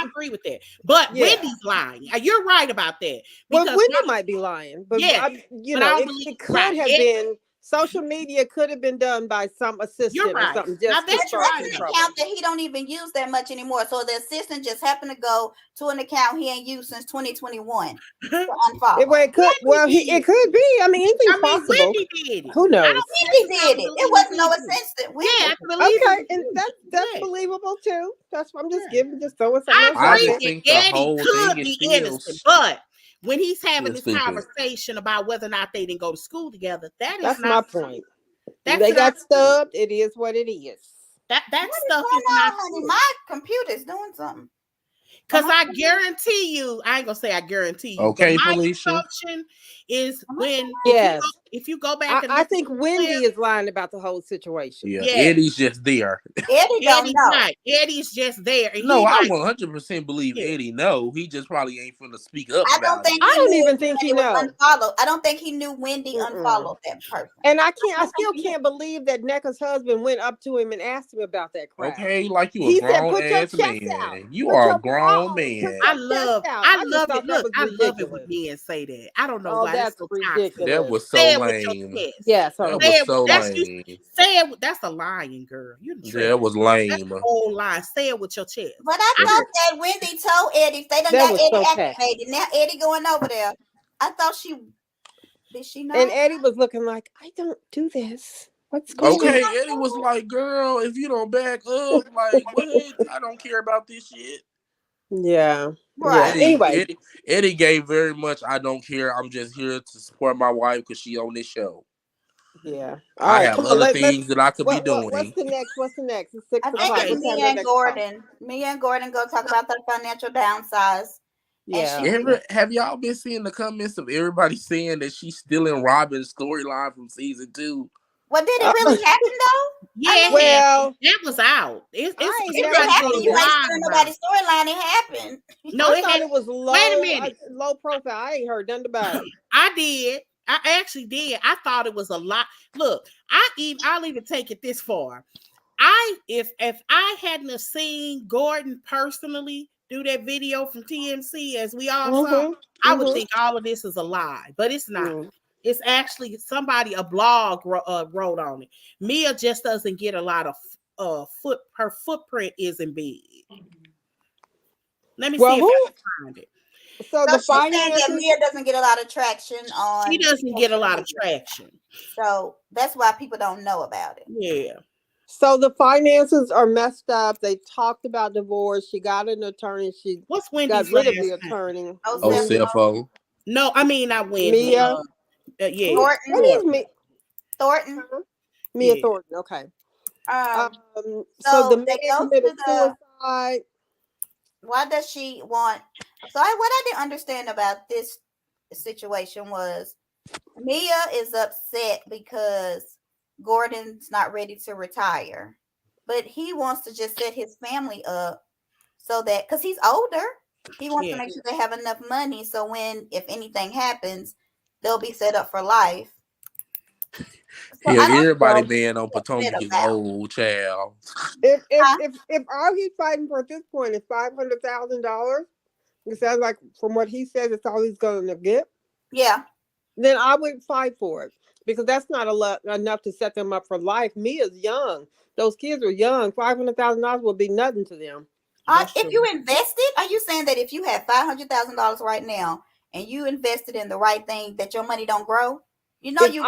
agree with that. But Wendy's lying. You're right about that. Well, Wendy might be lying, but it could have been. Social media could have been done by some assistant or something. Just that's an account that he don't even use that much anymore. So the assistant just happened to go to an account he ain't used since 2021. It could be. I mean, anything's possible. Wendy did it. Who knows? Wendy did it. It wasn't no assistant. Okay, and that's believable too. That's what I'm just throwing something. I agree that Eddie could be innocent, but when he's having this conversation about whether or not they didn't go to school together, that's my point. They got stubbed. It is what it is. That stuff is not honey. My computer's doing something. Because I guarantee you, I ain't gonna say I guarantee you. Okay, my Felicia. assumption is when if you go back and I think Wendy is lying about the whole situation. Yeah, Eddie's just there. Eddie's right. Eddie's just there. And no, I 100% believe Eddie. No, he just probably ain't finna speak up. I don't even think he knows. Unfollowed. I don't think he knew Wendy unfollowed that person. And I still can't believe that Nneka's husband went up to him and asked him about that crap. Okay, like you a grown ass man. You are a grown man. I love it. Look, I love it when men say that. I don't know why that's so ridiculous. That was so lame. Yes, that was so lame. Say it. That's a lying girl. That was lame. That's a whole lie. Say it with your chest. But I thought that Wendy told Eddie they done got Eddie activated. Now Eddie going over there. I thought did she know? And Eddie was looking like, I don't do this. What's going on? Okay, Eddie was like, girl, if you don't back up, like, what? I don't care about this shit. Yeah. Right. Yeah. Anyway. Eddie gave very much, I don't care. I'm just here to support my wife because she on this show. Yeah. I have other things that I could be doing. What's the next? It's 6 o'clock. I think me and Gordon go talk about the financial downsize. Yeah. Have y'all been seeing the comments of everybody saying that she's still in Robyn's storyline from season 2? Well, did it really happen though? Yeah, well, it was out. It happened. You ain't seen nobody's storyline. It happened. No, it was low. Wait a minute. Low profile. I ain't heard nothing about it. I did. I actually did. I thought it was a lot. Look, I'll even take it this far. if I hadn't have seen Gordon personally do that video from TMC, as we all saw, I would think all of this is a lie, but it's not. It's actually somebody, a blog wrote on it. Mia just doesn't get a lot of her footprint isn't big. Let me see if I can find it. So So the she's saying finances, that Mia doesn't get a lot of traction on. She doesn't get a lot of traction. So that's why people don't know about it. Yeah. So the finances are messed up. They talked about divorce. She got an attorney. She What's got Wendy's rid of last the name? attorney. CFO. No, I mean not Wendy. Mia. Yeah. Thornton. What is me? Thornton. Mia Yeah. Thornton. Okay. So So the they man go committed to the. suicide. Why does she want? So what I didn't understand about this situation was Mia is upset because Gordon's not ready to retire, but he wants to just set his family up so that because he's older, he wants to make sure they have enough money so when if anything happens, they'll be set up for life. So Yeah, everybody being on Potomac is old, child. If all he's fighting for at this point is $500,000, it sounds like from what he says, it's all he's going to get. Yeah. Then I would fight for it because that's not enough to set them up for life. Mia's young; those kids are young. $500,000 will be nothing to them. If you invested, are you saying that if you had $500,000 right now and you invested in the right thing, that your money don't grow? You know, your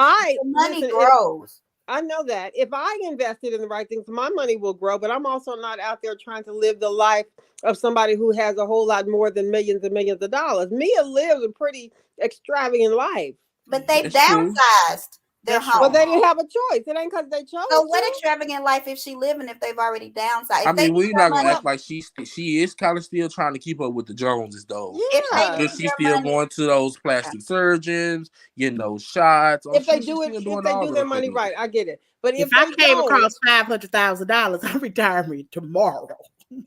money grows. I know that. If I invested in the right things, my money will grow, but I'm also not out there trying to live the life of somebody who has a whole lot more than millions and millions of dollars. Mia lives a pretty extravagant life. But they've downsized their home. But they didn't have a choice. It ain't because they chose. So what extravagant life is she living if they've already downsized? I mean, we're not gonna act like she is kind of still trying to keep up with the Joneses, though. Yeah, because she's still going to those plastic surgeons, getting those shots. If they do their money right, I get it. But if I came across $500,000, I retire me tomorrow.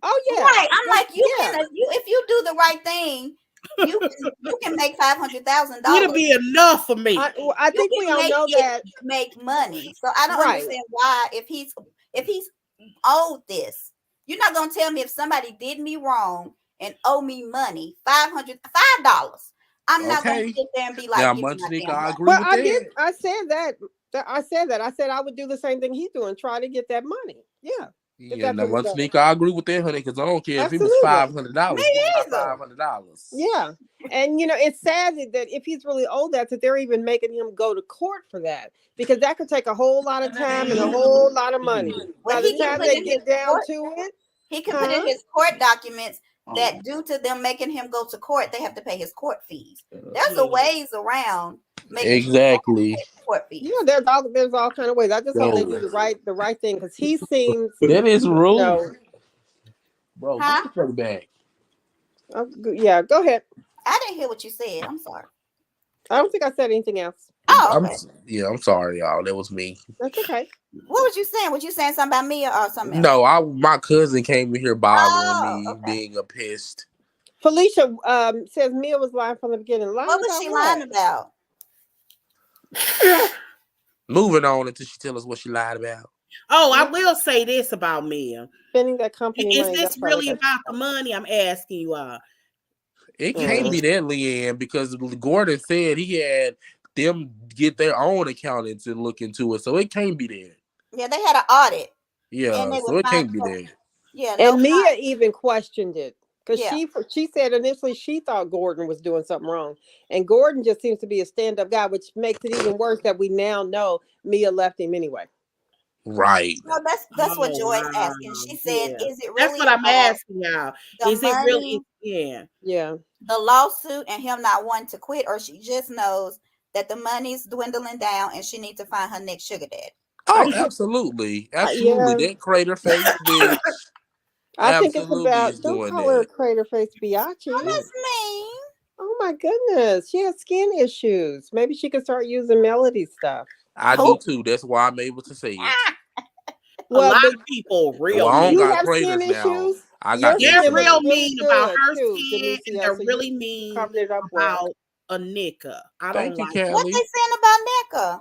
Oh yeah, right. I'm like if you do the right thing, you can make $500,000. It'll be enough for me. I think we all know that make money. So I don't understand why if he's owed this, you're not gonna tell me if somebody did me wrong and owe me money $5. I'm not gonna sit there and be like, now, Nneka, I agree with that. I said that. I said I would do the same thing he's doing, try to get that money. Yeah. Yeah, now Nneka, I agree with that, honey, because I don't care if it was $500. $500. Yeah, and it's sad that if he's really owed that they're even making him go to court for that because that could take a whole lot of time and a whole lot of money. By the time they get down to it, he can put in his court documents that due to them making him go to court, they have to pay his court fees. There's a ways around. Exactly. Yeah, there's all kind of ways. I just hope they do the right thing because he seems that is rude. Bro, get the back. Yeah, go ahead. I didn't hear what you said. I'm sorry. I don't think I said anything else. Oh, okay. I'm sorry, y'all. That was me. That's okay. What was you saying? Was you saying something about Mia or something else? No, my cousin came in here bothering me, being pissed. Felicia says Mia was lying from the beginning. What was she lying about? Moving on until she tell us what she lied about. Oh, I will say this about Mia. Spending that company Is money. this really about the money? I'm asking you all. It can't be that, Leanne, because Gordon said he had them get their own accountants and look into it, so it can't be that. Yeah, they had an audit. Yeah, so it can't be that. Yeah, and Mia even questioned it because she said initially she thought Gordon was doing something wrong, and Gordon just seems to be a stand-up guy, which makes it even worse that we now know Mia left him anyway. Right. No, that's what Joy's asking. She said, "Is it really?" That's what I'm asking y'all. Is it really? Yeah. The lawsuit and him not wanting to quit, or she just knows that the money's dwindling down and she needs to find her next sugar daddy. Oh, absolutely. That crater face bitch. I think it's about, don't call her a crater face biatch. Oh, that's mean. Oh my goodness. She has skin issues. Maybe she could start using Melody stuff. I do too. That's why I'm able to say it. Well, a lot of people real mean. You have skin issues? They're real mean about her skin, and they're really mean about Nneka. I don't like what they saying about Nneka.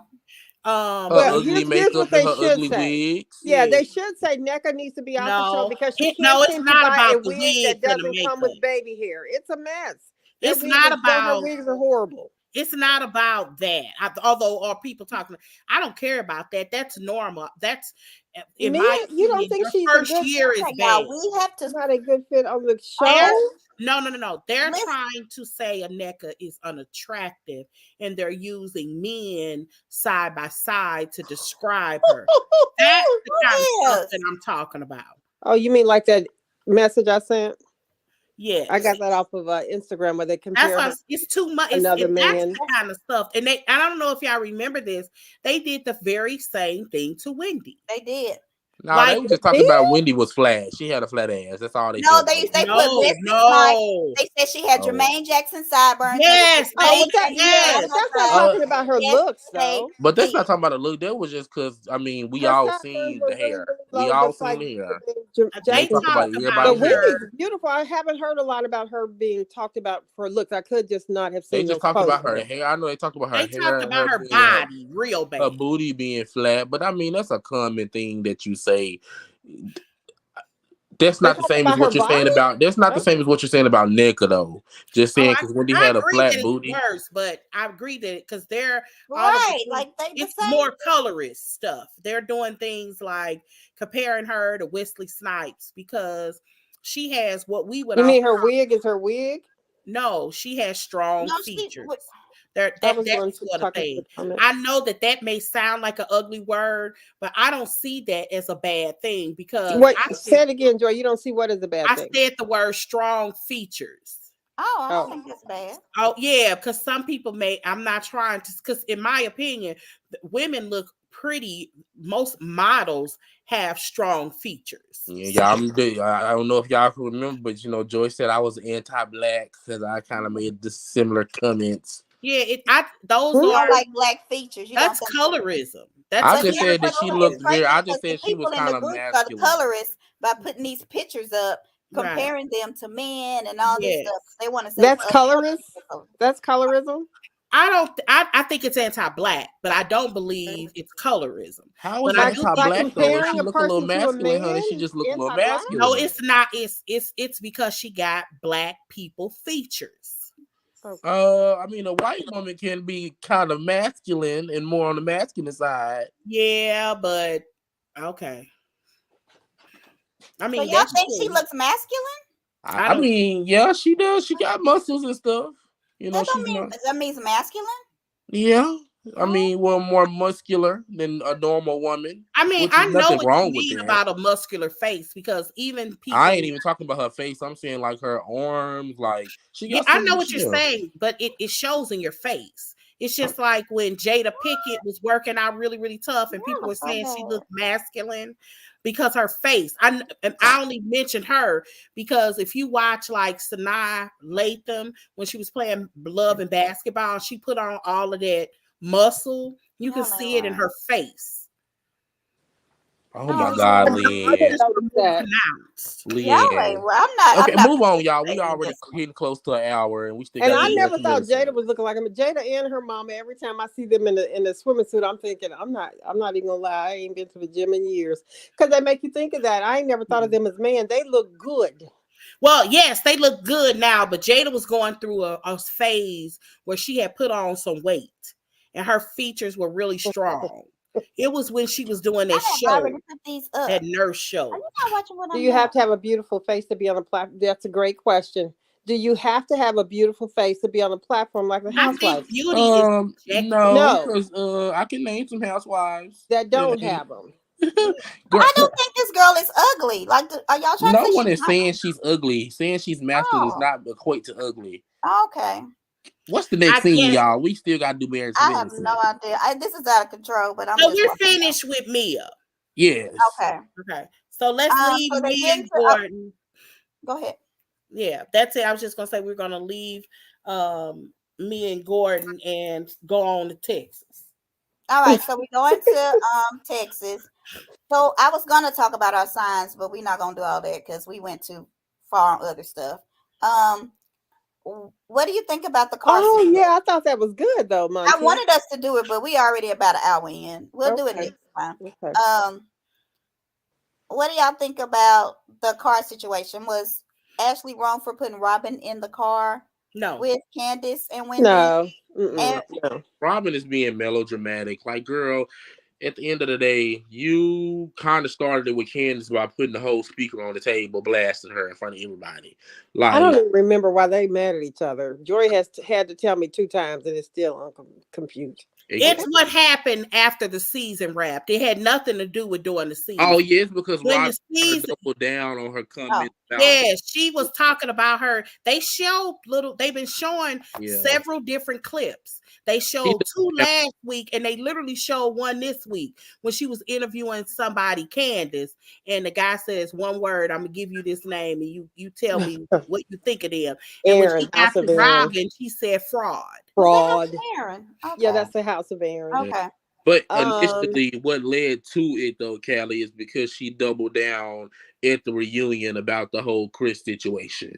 Her Well, But ugly here's makeup what and they her should ugly say. wigs. Yeah, yeah, they should say NECA needs to be off the show no, because she no, can't it's seem to not buy a about the wig that wigs and the doesn't come makeup. with baby hair. It's a mess. That It's wig not is her about wigs are horrible. it's not about that. Although are people talking, I don't care about that. That's normal. That's in my Mia, you don't opinion, think your she's a first good year is Okay, bad. y'all, we have to. not a good fit on the They're show? no. They're Listen. trying to say Nneka is unattractive, and they're using men side by side to describe her. That's the kind of Who stuff is? that I'm talking about. Oh, you mean like that message I sent? I Yes. got that off of Instagram where they That's compare why her it's too much. to another That's man. the kind of stuff. And I don't know if y'all remember this. They did the very same thing to Wendy. They did. No, they Like, were just talking about Wendy was flat. She had a flat ass. That's all they No, said they about they Wendy. put no, Wesley Snipes. no. They said she had Oh. Jermaine Jackson sideburns. Yes, Oh, they well, that yeah, yes. but that's not Uh, talking about her Yes, looks they though. but that's did. not talking about the look. That was just because I mean we Her all sideburns seen were the really, hair. really We low, all just seen like the hair. Jackson They They talk did. about talked everybody about But hair. her. Wendy's beautiful. I haven't heard a lot about her being talked about for looks. I could just not have They seen just those talked posts. about her hair. I know they talked about her They hair talked and her about her being body real her bad. booty being flat. But I mean that's a common thing that you say. That's They not the talked same as about her what you're saying body? about. That's not the Oh, same as what you're saying about Nneka though. Just Oh, saying because Wendy I had a agree that flat it's booty. worse, but I agree that because they're all of the Right, like they the it's same. more colorist stuff. They're doing things like comparing her to Wesley Snipes because she has what we would you all mean her wig is her wig? know. She has strong No, features. That I was that going to sort of talking to the thing. comment. I know that may sound like an ugly word, but I don't see that as a bad thing because What say it again, Joy? You don't see what is a bad I thing? said the word strong features. Oh, I don't Oh, think that's bad. Oh yeah, because some people may. I'm not trying to. Because in my opinion, women look pretty. Most models have strong features. Yeah, y'all. I don't know if y'all can remember, but Joyce said I was anti-black because I kind of made the similar comments. Yeah, those hmm? You don't are like black features. You don't that's think. colorism. I That's But just yeah, said but that see, she colorism. it's looked very. crazy I because just the said she was people in the kind of group are the masculine. colorists by putting these pictures up, Right. comparing them to men and all this Yes. stuff. They want to say That's colorist. That's colorism. I don't. I think it's anti-black, but I don't believe it's colorism. How is But it I By do think by anti-black it's though? If comparing she a look a little person to a masculine, honey, man, she just look a little anti-black. no. masculine. It's not. It's because she got black people features. I mean, a white woman can be kind of masculine and more on the masculine side. Yeah, but okay. I So mean y'all that's think she true. looks masculine? I I don't. mean, yeah, she does. She got muscles and stuff. That don't She's mean not. that means masculine. Yeah, I Oh, mean, well, more muscular than a normal woman, I mean, which is I know nothing what you wrong with mean that. about a muscular face because even I people, ain't even talking about her face. I'm saying like her arms. Like she yeah, got I some. know what you're saying, but it shows in your face. It's just like when Jada Pickett was working out really, really tough, and that people were looks so saying she bad. looked masculine because her face. And I only mentioned her because if you watch like Sanaa Lathan when she was playing Love and Basketball, she put on all of that muscle. You can Y'all ain't see it in lying. her face. Oh You my Oh, just God, her I features Lynn, didn't were notice more that. pronounced. y'all ain't. Lynn. Well, I'm Okay, not move on, y'all. We participating in already this. getting close to an hour, and we still And got I to do See, never American thought Jada medicine. was looking like him. Jada and her mama. Every time I see them in the swimming suit, I'm thinking I'm not even gonna lie. I ain't been to the gym in years because they make you think of that. I ain't never thought of them as men. They look good. well, yes, they look good now, but Jada was going through a phase where she had put on some weight and her features were really strong. It was when she was doing that I have already show, put these that up. nurse Are show. you not watching what Do I'm you doing? have to have a beautiful face to be on a platform? That's a great question. Do you have to have a beautiful face to be on a platform like the I think Housewives? beauty is subjective. No, No, because I can name some housewives. that That don't ain't. have them. Girl, I don't think this girl is ugly. Like, are y'all trying to no say one she's is not? saying she's ugly. Saying she's masculine does Oh, not equate to ugly. okay. What's the next I scene, guess. y'all? We still got to do Barry's I have medicine. no idea. This is out of control, but I'm So just we're watching. finished with Mia. Yes. Okay. Okay. So let's leave So they Mia get and into. Oh, Gordon. go ahead. Yeah, that's it. I was just gonna say we're gonna leave Mia and Gordon and go on to Texas. All right. So we're going to Texas. So I was gonna talk about our signs, but we're not gonna do all that because we went too far on other stuff. Um, what do you think about the car Oh situation? yeah, I thought that was good though, Monty. I wanted us to do it, but we already about an hour in. We'll do it Okay. next time. Okay. What do y'all think about the car situation? Was Ashley wrong for putting Robyn in the car No. with Candace and Wendy? No. And No. Robyn is being melodramatic. Like, girl, at the end of the day, you kind of started it with Candace by putting the whole speaker on the table, blasting her in front of everybody. I don't Like, even remember why they mad at each other. Jory had to tell me 2 times, and it's still confused. It's what happened after the season wrapped. It had nothing to do with during the season. Oh, yes, because when Robyn the season doubled down on her comments. Yes, she was talking about her. They've been showing several different clips. They showed 2 last week, and they literally showed one this week when she was interviewing somebody, Candace, and the guy says one word, I'm gonna give you this name, and you tell me what you think of them. And Aaron, when she got to Robyn, she said fraud. Aaron. Okay. Yeah, that's the House of Aaron. Okay. But initially, what led to it though, Callie, is because she doubled down at the reunion about the whole Chris situation.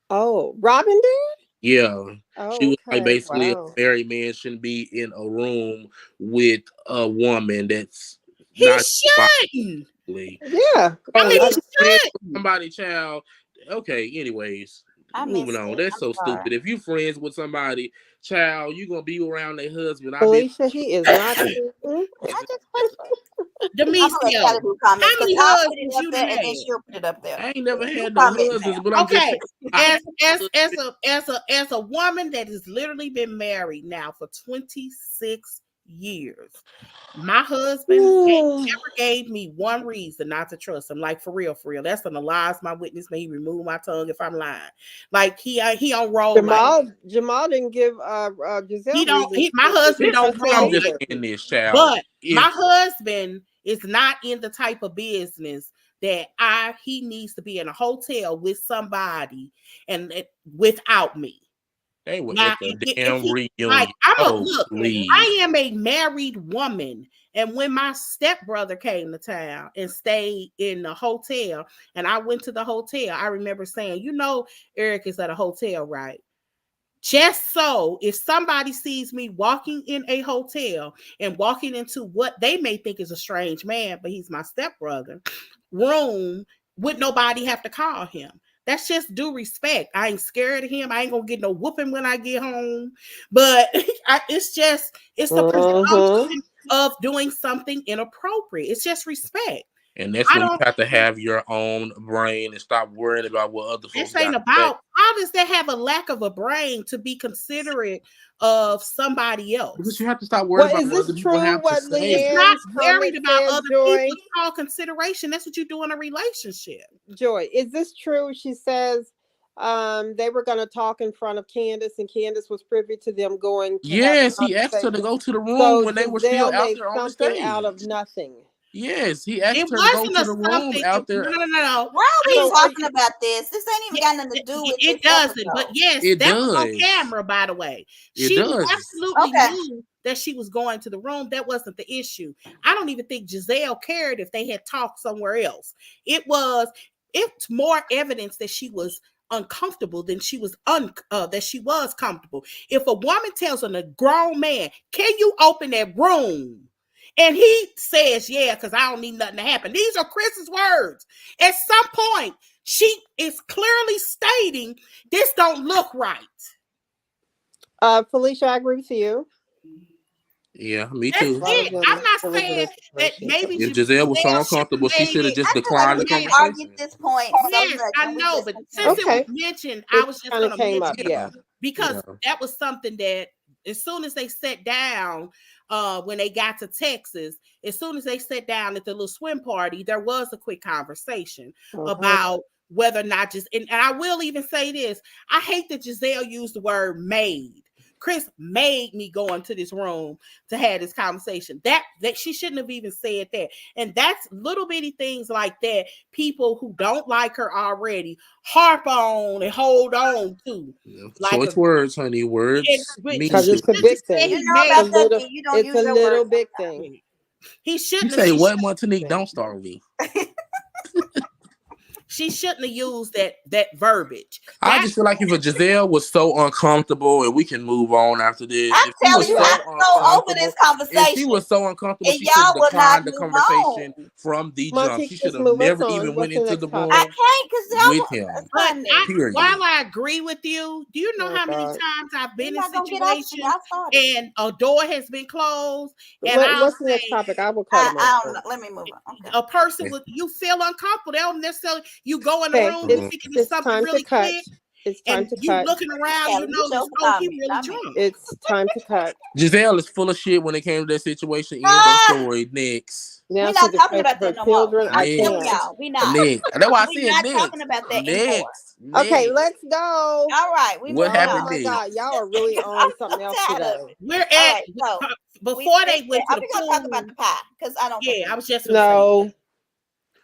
Oh, Robyn did? Yeah. Oh, she was like, okay. basically, Wow. a married man shouldn't be in a room with a woman that's He not shouldn't. Yeah. I mean, he friends should. with somebody, child. Okay, anyways. I Moving missed on. it. That's I'm so sorry. stupid. If you friends with somebody, child, you gonna be around their husband. Felicia, he is not. I just put Demetrio, how many husbands you there, done and then had? she'll put it up there. I ain't never You had no comment husbands, now. but I'm Okay, just as a woman that has literally been married now for 26 years, my husband never gave me one reason not to trust him. Like, for real. That's gonna lie. My witness. May he remove my tongue if I'm lying. Like, he on roll. Jamal didn't give Giselle. He don't. My husband don't roll. I'm just saying this, child. But my husband is not in the type of business that he needs to be in a hotel with somebody and without me. They were Now, at the damn reunion. Like, Please. I am a married woman, and when my stepbrother came to town and stayed in the hotel, and I went to the hotel, I remember saying, Eric is at a hotel, right? Just so if somebody sees me walking in a hotel and walking into what they may think is a strange man, but he's my stepbrother, room, would nobody have to call him? That's just due respect. I ain't scared of him. I ain't gonna get no whooping when I get home. But it's the presumption of doing something inappropriate. It's just respect. And that's when you have to have your own brain and stop worrying about what other folks This ain't about. How does that have a lack of a brain to be considerate of somebody else? Because you have to stop worrying about what other people have to say. It's not worried about other people. It's called consideration. That's what you do in a relationship. Joy, is this true? She says they were going to talk in front of Candace, and Candace was privy to them going. Yes, he asked her to go to the room when they were still out there on the stage. Out of nothing. Yes, he asked her to go to the room out there. No. Why are we talking about this? This ain't even got nothing to do with it. It doesn't, but yes, that was on camera, by the way. She absolutely knew that she was going to the room. That wasn't the issue. I don't even think Giselle cared if they had talked somewhere else. It's more evidence that she was uncomfortable than she was that she was comfortable. If a woman tells a grown man, "Can you open that room?" and he says, "Yeah, because I don't need nothing to happen." These are Chris's words. At some point, she is clearly stating this don't look right. Felicia, I agree with you. Yeah, me too. I'm not saying that maybe if Giselle was so uncomfortable, she should have just declined the conversation. At this point, yes, I know, but since it was mentioned, I was just going to mention it because that was something that as soon as they sat down, when they got to Texas, as soon as they sat down at the little swim party, there was a quick conversation about whether or not and I will even say this. I hate that Giselle used the word made. Chris made me go into this room to have this conversation. That she shouldn't have even said that. And that's little bitty things like that. People who don't like her already harp on and hold on to. Choice words, honey. Words. Because it's a big thing. It's a little big thing. He shouldn't say what, Montanique? Don't start with me. She shouldn't have used that verbiage. I just feel like if a Giselle was so uncomfortable, and we can move on after this. I'm If she telling was you, so I'm so over this uncomfortable, if she conversation, was so uncomfortable, and she should have y'all will not declined the move on. conversation from the jump. Monty, She should just have move us never on. even went What's the into next the topic? I room can't because with y'all him. But funny. Period. while I agree with you, do you know Oh how many God. times I've We're been in not gonna get off. situations Y'all started. and a door has been closed, and I'll What's the next say topic? I will cut him I off. don't know. Let me move on. Okay. a person with you feel uncomfortable. They don't necessarily you go in the Okay, room, you Mhm. thinking it's it's something time to really cut. quick, It's time and to you cut. looking around, you Kelly, get notice, your oh, he comment. really I'm drunk. It's time to cut. Giselle is full of shit when it came to that situation. End of Ah, story. Next. Now we're she's not talking afraid about for her that no more. children. I I'm telling can't. Next. y'all, we not. Next. That's why I We're said not talking next. about that anymore. Next. Okay, Next. let's go. All right, we What moving Oh happened on. my next? God, y'all are really 'Cause on I'm so something else tired of today. it. We're All at right, so before they went to are the we gonna talk about pool. the pie? Because I don't think Yeah, we I was just gonna say No, that.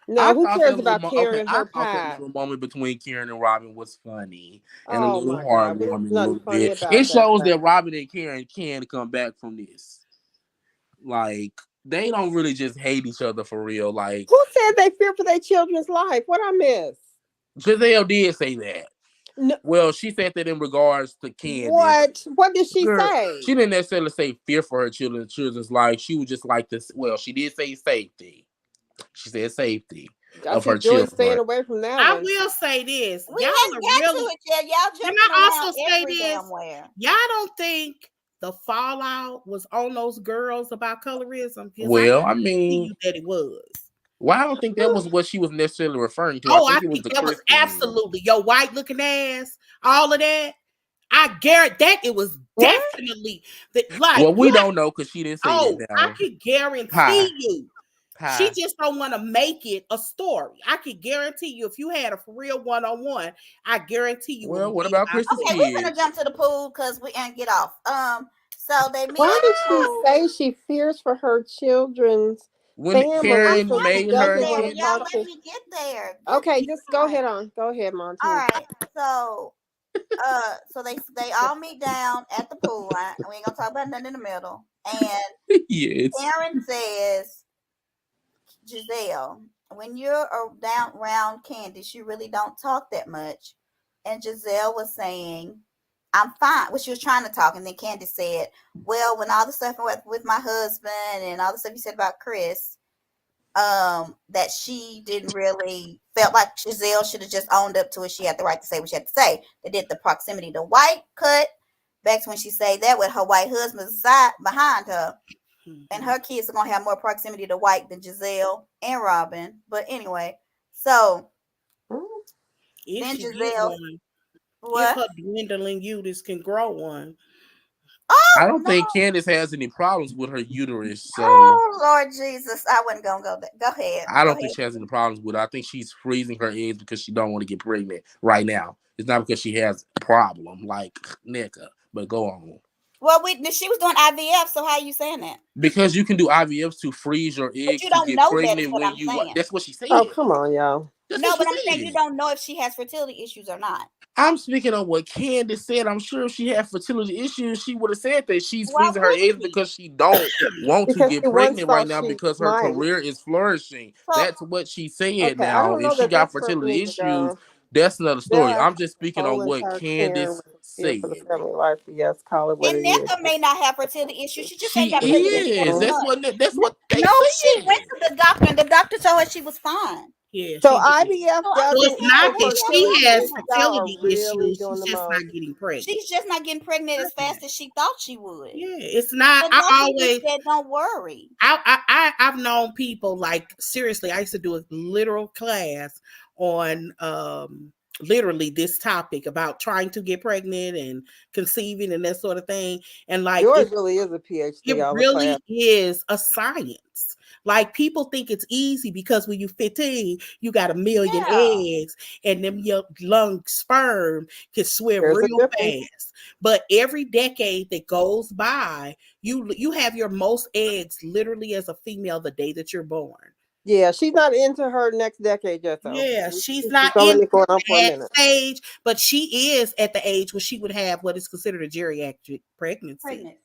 no, I who thought cares that about little Karen and I her thought that pie? little moment between Karen and Robyn was funny and a Oh little my God, there's heartwarming a nothing little funny bit. It about that shows thing. that Robyn and Karen can come back from this. Like they don't really just hate each other for real. Like Who said they fear for their children's life? What I miss? Giselle did say that. No, Well, she said that in regards to Candace. what? What did she Girl, say? she didn't necessarily say fear for her children's life. She was just like this. Well, she did say safety. She said safety I of see her Joy staying children. away from that I one. will say this. we Y'all hadn't are got to really it yet. Y'all can jumping I around also say every this? damn where. Y'all don't think the fallout was on those girls about colorism? Because I Well, I guarantee mean, you that it was. well, I don't think that was what she was necessarily referring to. I Oh, I think it was think the that was Christian. absolutely your white looking ass, all of that. I guarantee that it was What? definitely that. Like Well, we don't know because she didn't say that oh, I now. could guarantee Pie. you. She Pie. just don't want to make it a story. I could guarantee you, if you had a for real one-on-one, I guarantee you it Well, would what be about about Chris's Okay, this. we're gonna kids? jump to the pool because we ain't get off. So they meet Why at the did she pool. say she fears for her children's When family? I'm Karen So trying she to made get her doesn't there. want to Y'all talk kids. let to. me get there. Okay, Be just go quiet. ahead on. Go ahead, Monty. All right. So they all meet down at the pool line, and we ain't gonna talk about nothing in the middle. And Yes. Karen says, Giselle, when you're down around Candace, you really don't talk that much. And Giselle was saying, I'm fine. Well, she was trying to talk, and then Candace said, well, when all the stuff with my husband and all the stuff you said about Chris, that she didn't really felt like Giselle should have just owned up to it. She had the right to say what she had to say. They did the proximity to white cut. Back when she said that with her white husband side behind her, and her kids are gonna have more proximity to white than Giselle and Robyn. But anyway, so If then she get Giselle, one, if what? her dwindling uterus can grow one. I Oh don't no! think Candace has any problems with her uterus, so Oh Lord Jesus! I wasn't gonna go there. Go ahead. I Go don't think ahead. she has any problems with it. I think she's freezing her eggs because she don't want to get pregnant right now. It's not because she has a problem like Nneka. But go on. Well, she was doing IVF, so how are you saying that? Because you can do IVFs to freeze your But eggs you to don't get know that is pregnant what when I'm you. saying. That's what she said. Oh, come on, y'all. That's No, what she but I'm saying you said. don't know if she has fertility issues or not. I'm speaking of what Candace said. I'm sure if she had fertility issues, she would have said that she's Why freezing her would eggs she? because she don't want to Because get she once pregnant right thought now she because her might. career is flourishing. So That's what she said. Okay, I Now, don't if know she that got that's where we fertility need to issues, go. that's another story. That I'm just speaking whole on what entire Karen Candace with fear said. for the family life. Yes, call it what And it is. Nneka may not have fertility issues. She just ain't She got pregnant in is. 7 Mhm. months. That's what they No, she went said. to the doctor, and the doctor told her she was fine. Yeah, So she did. IVF So I'm So just doesn't it's saying, not equal that IVF is she fertility. has It's different. y'all are fertility really issues. doing She's the just not most. getting pregnant. She's just not getting pregnant as fast as she thought she would. Yeah, it's not. The doctor just said, "Don't worry." I've known people like seriously. I used to do a literal class on literally this topic about trying to get pregnant and conceiving and that sort of thing. And like Yours really is a PhD, it all the class. really is a science. Like people think it's easy because when you're 15, you got a million Yeah. eggs and them your lung sperm can swim There's a real difference. fast. But every decade that goes by, you have your most eggs literally as a female the day that you're born. Yeah, she's not into her next decade yet, though. Yeah, she's She's not only in been going on for a that minute. stage, but she is at the age where she would have what is considered a geriatric pregnancy.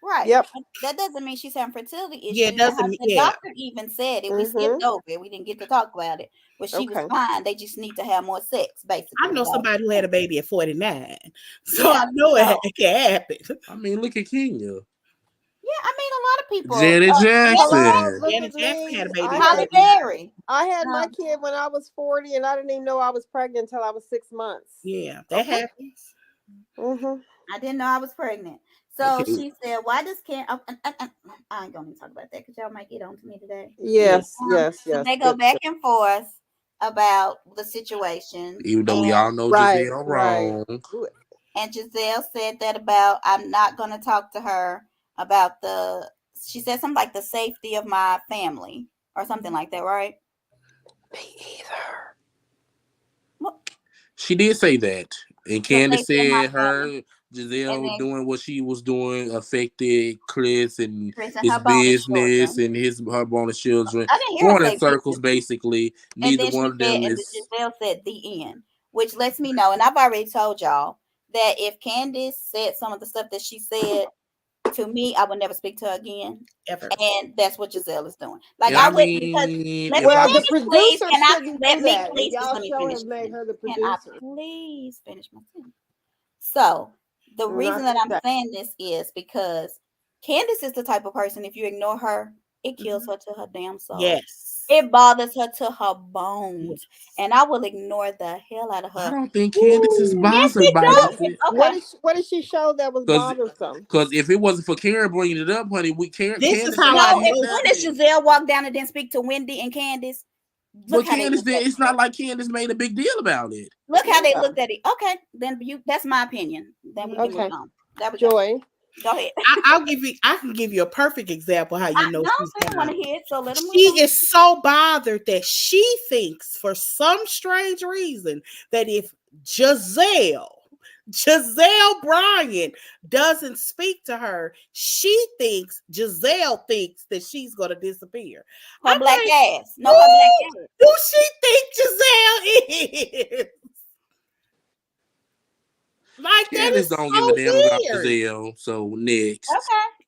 Right. Yep. That doesn't mean she's having fertility Yeah, it issues. And doesn't. the Yeah, doctor even said it. We skipped Mhm. over it. We didn't get to talk about it. But she was Okay. fine. They just need to have more sex, I basically. know Like, somebody who had a baby at 49, so yeah. I know So it can happen. I mean, look at Kenya. yeah, I mean a lot of people. Janet Hello, Jackson. look Janet at Jackson had me. a baby I at had Holly 49. Berry. I had my Um, kid when I was 40, and I didn't even know I was pregnant until I was 6 months. Yeah, that okay. happens. Mhm. I didn't know I was pregnant. So Okay. she said, "Why does can I ain't gonna even talk about that because y'all might get on to me today." Yeah. Yes, yes, So yes. they go Good. back and forth about the situation, Even though we and all know Right, Giselle right. wrong. Ooh, Giselle said that about I'm not gonna talk to her about the. She said something like the safety of my family or something like that, right? me either. What? She did say that. And The Candace safety of my said family, her, and Giselle, then doing what she was doing affected Chris and Chris and his her bonus business children. and her bonus children. I didn't hear her Going in say circles, business. basically. And Neither then one she of said, them and the is. Giselle said the end, which lets me know, and I've already told y'all that if Candace said some of the stuff that she said to me, I would never speak to her again. Ever. And that's what Giselle is doing. Like And I I would because mean, let me if Well, I. the finish, please. producer Can I shouldn't do let me that, and please just y'all let me show finish? have made her the Can I producer. please finish my sentence? So the reason Not that I'm that. saying this is because Candace is the type of person, if you ignore her, it kills her to her damn soul. Yes. It bothers her to her bones. Yes. And I will ignore the hell out of I her. don't think Candace is Ooh. Yes, bothered it by does. this. What Okay. did what did she show that was Because bothersome? if it wasn't for Karen bringing it up, honey, This is Candace how ain't I No, did as know. soon as nothing. Giselle walked down and didn't speak to Wendy and Candace, look But how they Candace looked at did. each It's not other. like Candace made a big deal about it. Look how they Yeah. looked at it. Okay, then you that's my opinion. Then we can move Okay. on. There we go. Joy. Go ahead. I'll give you. I can give you a perfect example how you I know no, she's they don't want to bothered. hear it, so let them move She on. is so bothered that she thinks, for some strange reason, that if Giselle Bryant doesn't speak to her, she thinks Giselle thinks that she's gonna disappear. Her I'm black like, ass. No, her black who ass. do she think Giselle is? Like that Candace is don't give a so damn about weird. Giselle. So next. Okay.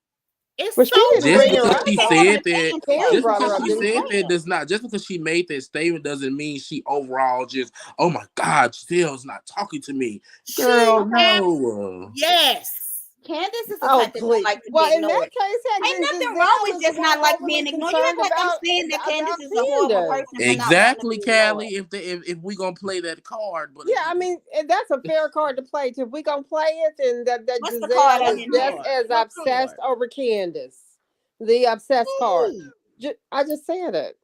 Well, It's she so didn't Just bring her because up she They though. having said an that, opinion Karen today. just brought because her That's up, what she I'm didn't said she? that saying. does not, just because she made that statement doesn't mean she overall just, oh my God, Giselle's not talking to me. she Girl, Okay. no. yes. Candace is the Oh, type that don't please. like to be Well, in that ignored. case, heck, Ain't then nothing wrong Giselle with is the just one not like being overly ignored. You act concerned like I'm about saying that Candace is a horrible Candace. person for not wanting to Exactly, be ignored. Callie. If we gonna play that card, but Yeah, I mean, and that's a fair card to play. Too. If we gonna play it, then that What's the card Giselle I is What didn't just hear? card? as What obsessed card? over Candace, the obsessed card. Who? I just said it.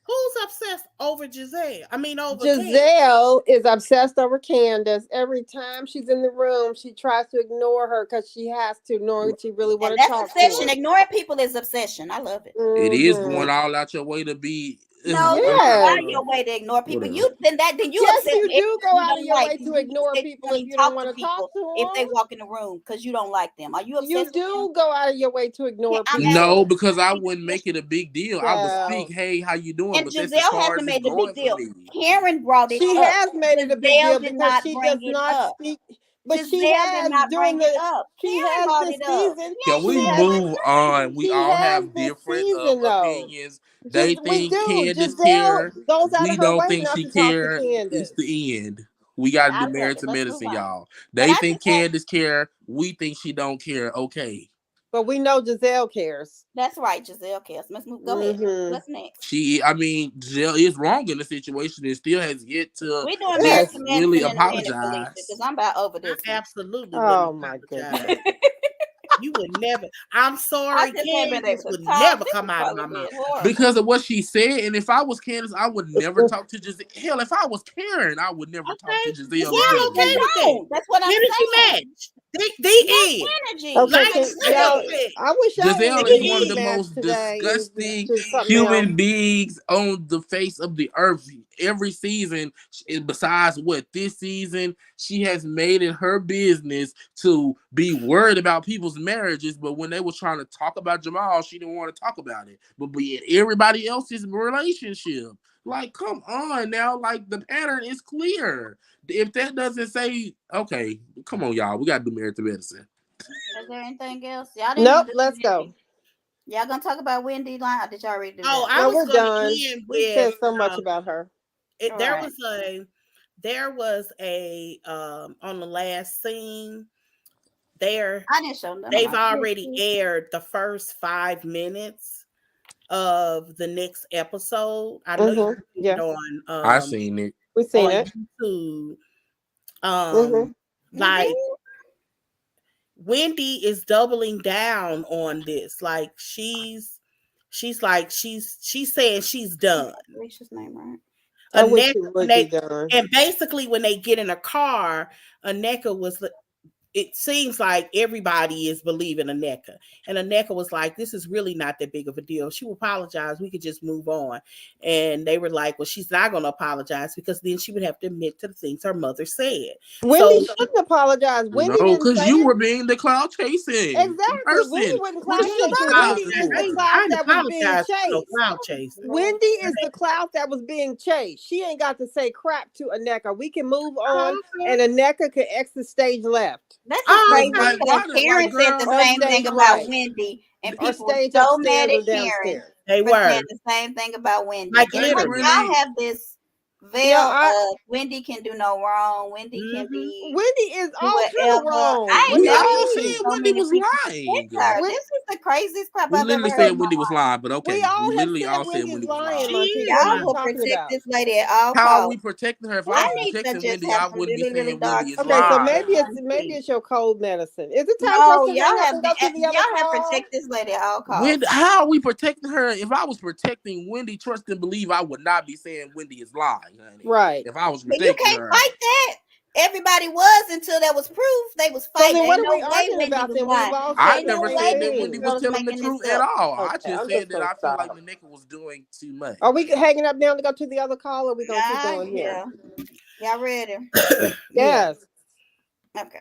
Who's obsessed over Giselle? I mean, over Candace. Giselle is obsessed over Candace. Every time she's in the room, she tries to ignore her because she has to, knowing she really And want to that's talk to obsession. her. Ignoring people is obsession. I love it. it is Hmm. going all out your way to be No, you don't go out Yes. of your way to ignore people. whatever. Then you Yes, upset you with everything do go you out of don't your like. way to You ignore said you people don't if even you don't talk want to to talk people to if they them. walk in the room because you don't like them. Are you You obsessed with them? do go out of your way to ignore I'm asking No, people. you, because are I you wouldn't make it a big deal. I would So speak, hey, how you doing? and But that's as Giselle far hasn't as it's made the big going for deal. me. Karen brought it she up. has made it a big Giselle deal did because not she does bring it not up. speak. But she Giselle did has not during bring it the up. she Karen has brought this it up. season. Can She we She ain't has said move nothing. on? We she all has have this different season though. opinions. They Just we think do. Candace Giselle care. goes out We of her don't way think not she to talk to care. It's Candace. the end. We got to I do love married it. to Let's move medicine, on. y'all. But They I think just asked, Candace care. We think she don't care. Okay. But we know Giselle cares. that's right, Giselle cares. Let's move. Go ahead. Mm-hmm. What's next? I mean, Jill is wrong in the situation and still has yet to We doing married Yes. to just really medicine in a minute, Felicia, apologize. because I'm about over I this one. absolutely wouldn't Oh my goodness. apologize. You would never. I'm I sorry, just ain't been able Candace to would talk. never This come is out of my probably mouth. been horrible. Because of what she said, and if I was Candace, I would never talk to Giselle. Hell, if I was Karen, I would never talk to Okay, the Giselle world again, okay Then honey. with that. don't. That's what I'm Energy saying. match. The Yes, end. energy. Okay, Like can Giselle y'all? Exactly. said, I wish our Giselle is energy one of would the the match most today disgusting to something else. human beings on the face of the earth. Every season, besides what this season, she has made it her business to be worried about people's marriages. But when they were trying to talk about Jamal, she didn't want to talk about it. But be everybody else's relationship. Like, come on now. Like, the pattern is clear. If that doesn't say, okay, come on, y'all. We got to do married to medicine. Is there anything else? Y'all didn't Nope. even do Let's go. Wendy. Y'all gonna talk about Wendy line? Or did y'all already do Oh, that? I No, was we're going done. to end We said with so much about her. it, All there right. was a on the last scene there. I didn't show them. They've already aired the first 5 minutes of the next episode. I know you can see Yeah, it on I seen it. we seen on it. YouTube. Mm-hmm. Like Wendy is doubling down on this. Like she's saying she's done. Alicia's name right. I wish Nneka, it would be done. and basically when they get in a car, Nneka was. It seems like everybody is believing Nneka. And Nneka was like, this is really not that big of a deal. She will apologize. We could just move on. And they were like, well, she's not going to apologize because then she would have to admit to the things her mother said. Wendy So shouldn't apologize. Wendy No, didn't because say you it. were being the cloud chasing Exactly. person. Wendy wasn't What cloud are you chasing. talking Wendy is the about? cloud I ain't that was being apologize for no chased. cloud chase. Wendy is the cloud that was being chased. She ain't got to say crap to Nneka. We can move on, and Nneka can exit stage left. That's just Oh, crazy okay. Like, because why did, Karen said the girl? Or same thing stage about right. Wendy, and Or people were stage so mad upstairs or at Karen downstairs. They for were. saying the same thing about Wendy. Like, And it's like literally. y'all have this veil Yeah, of Wendy can do no wrong. Wendy can be Wendy is do all kind of whatever. wrong. I What ain't do We never all you said seen mean? so Wendy many was people lying. defend her. This is the craziest crap We I've ever literally heard said in my Wendy was life. lying, but We okay. all We have literally said all said Wendy's Wendy was lying, She lying. Monty. is What are Y'all you lying. will talking protect about? this lady at all How are we costs. protecting her? If I I was need to protecting just Wendy, have I some wouldn't be really, really saying Wendy dark is Okay, so lying. maybe it's your cold medicine. Is it time for us No, to hang y'all up have and go to the other y'all have call? protect this lady at all Wendy, costs. how are we protecting her? If I was protecting Wendy, trust and believe, I would not be saying Wendy is lying, honey. Right. If I was But you protecting can't her. fight that. Everybody was until there was proof. They was So fighting. then what Ain't are we no way arguing Wendy about was then? We've lying. all I said Ain't the never no same way said this that thing. Wendy was girl is telling the making this truth at up. all. I Okay, just I'm said just that gonna I feel like stop. Nneka was doing too much. Are we hanging up now to go to the other call, or are we gonna keep going here? Yeah. Y'all ready? Yeah. Yes. Okay.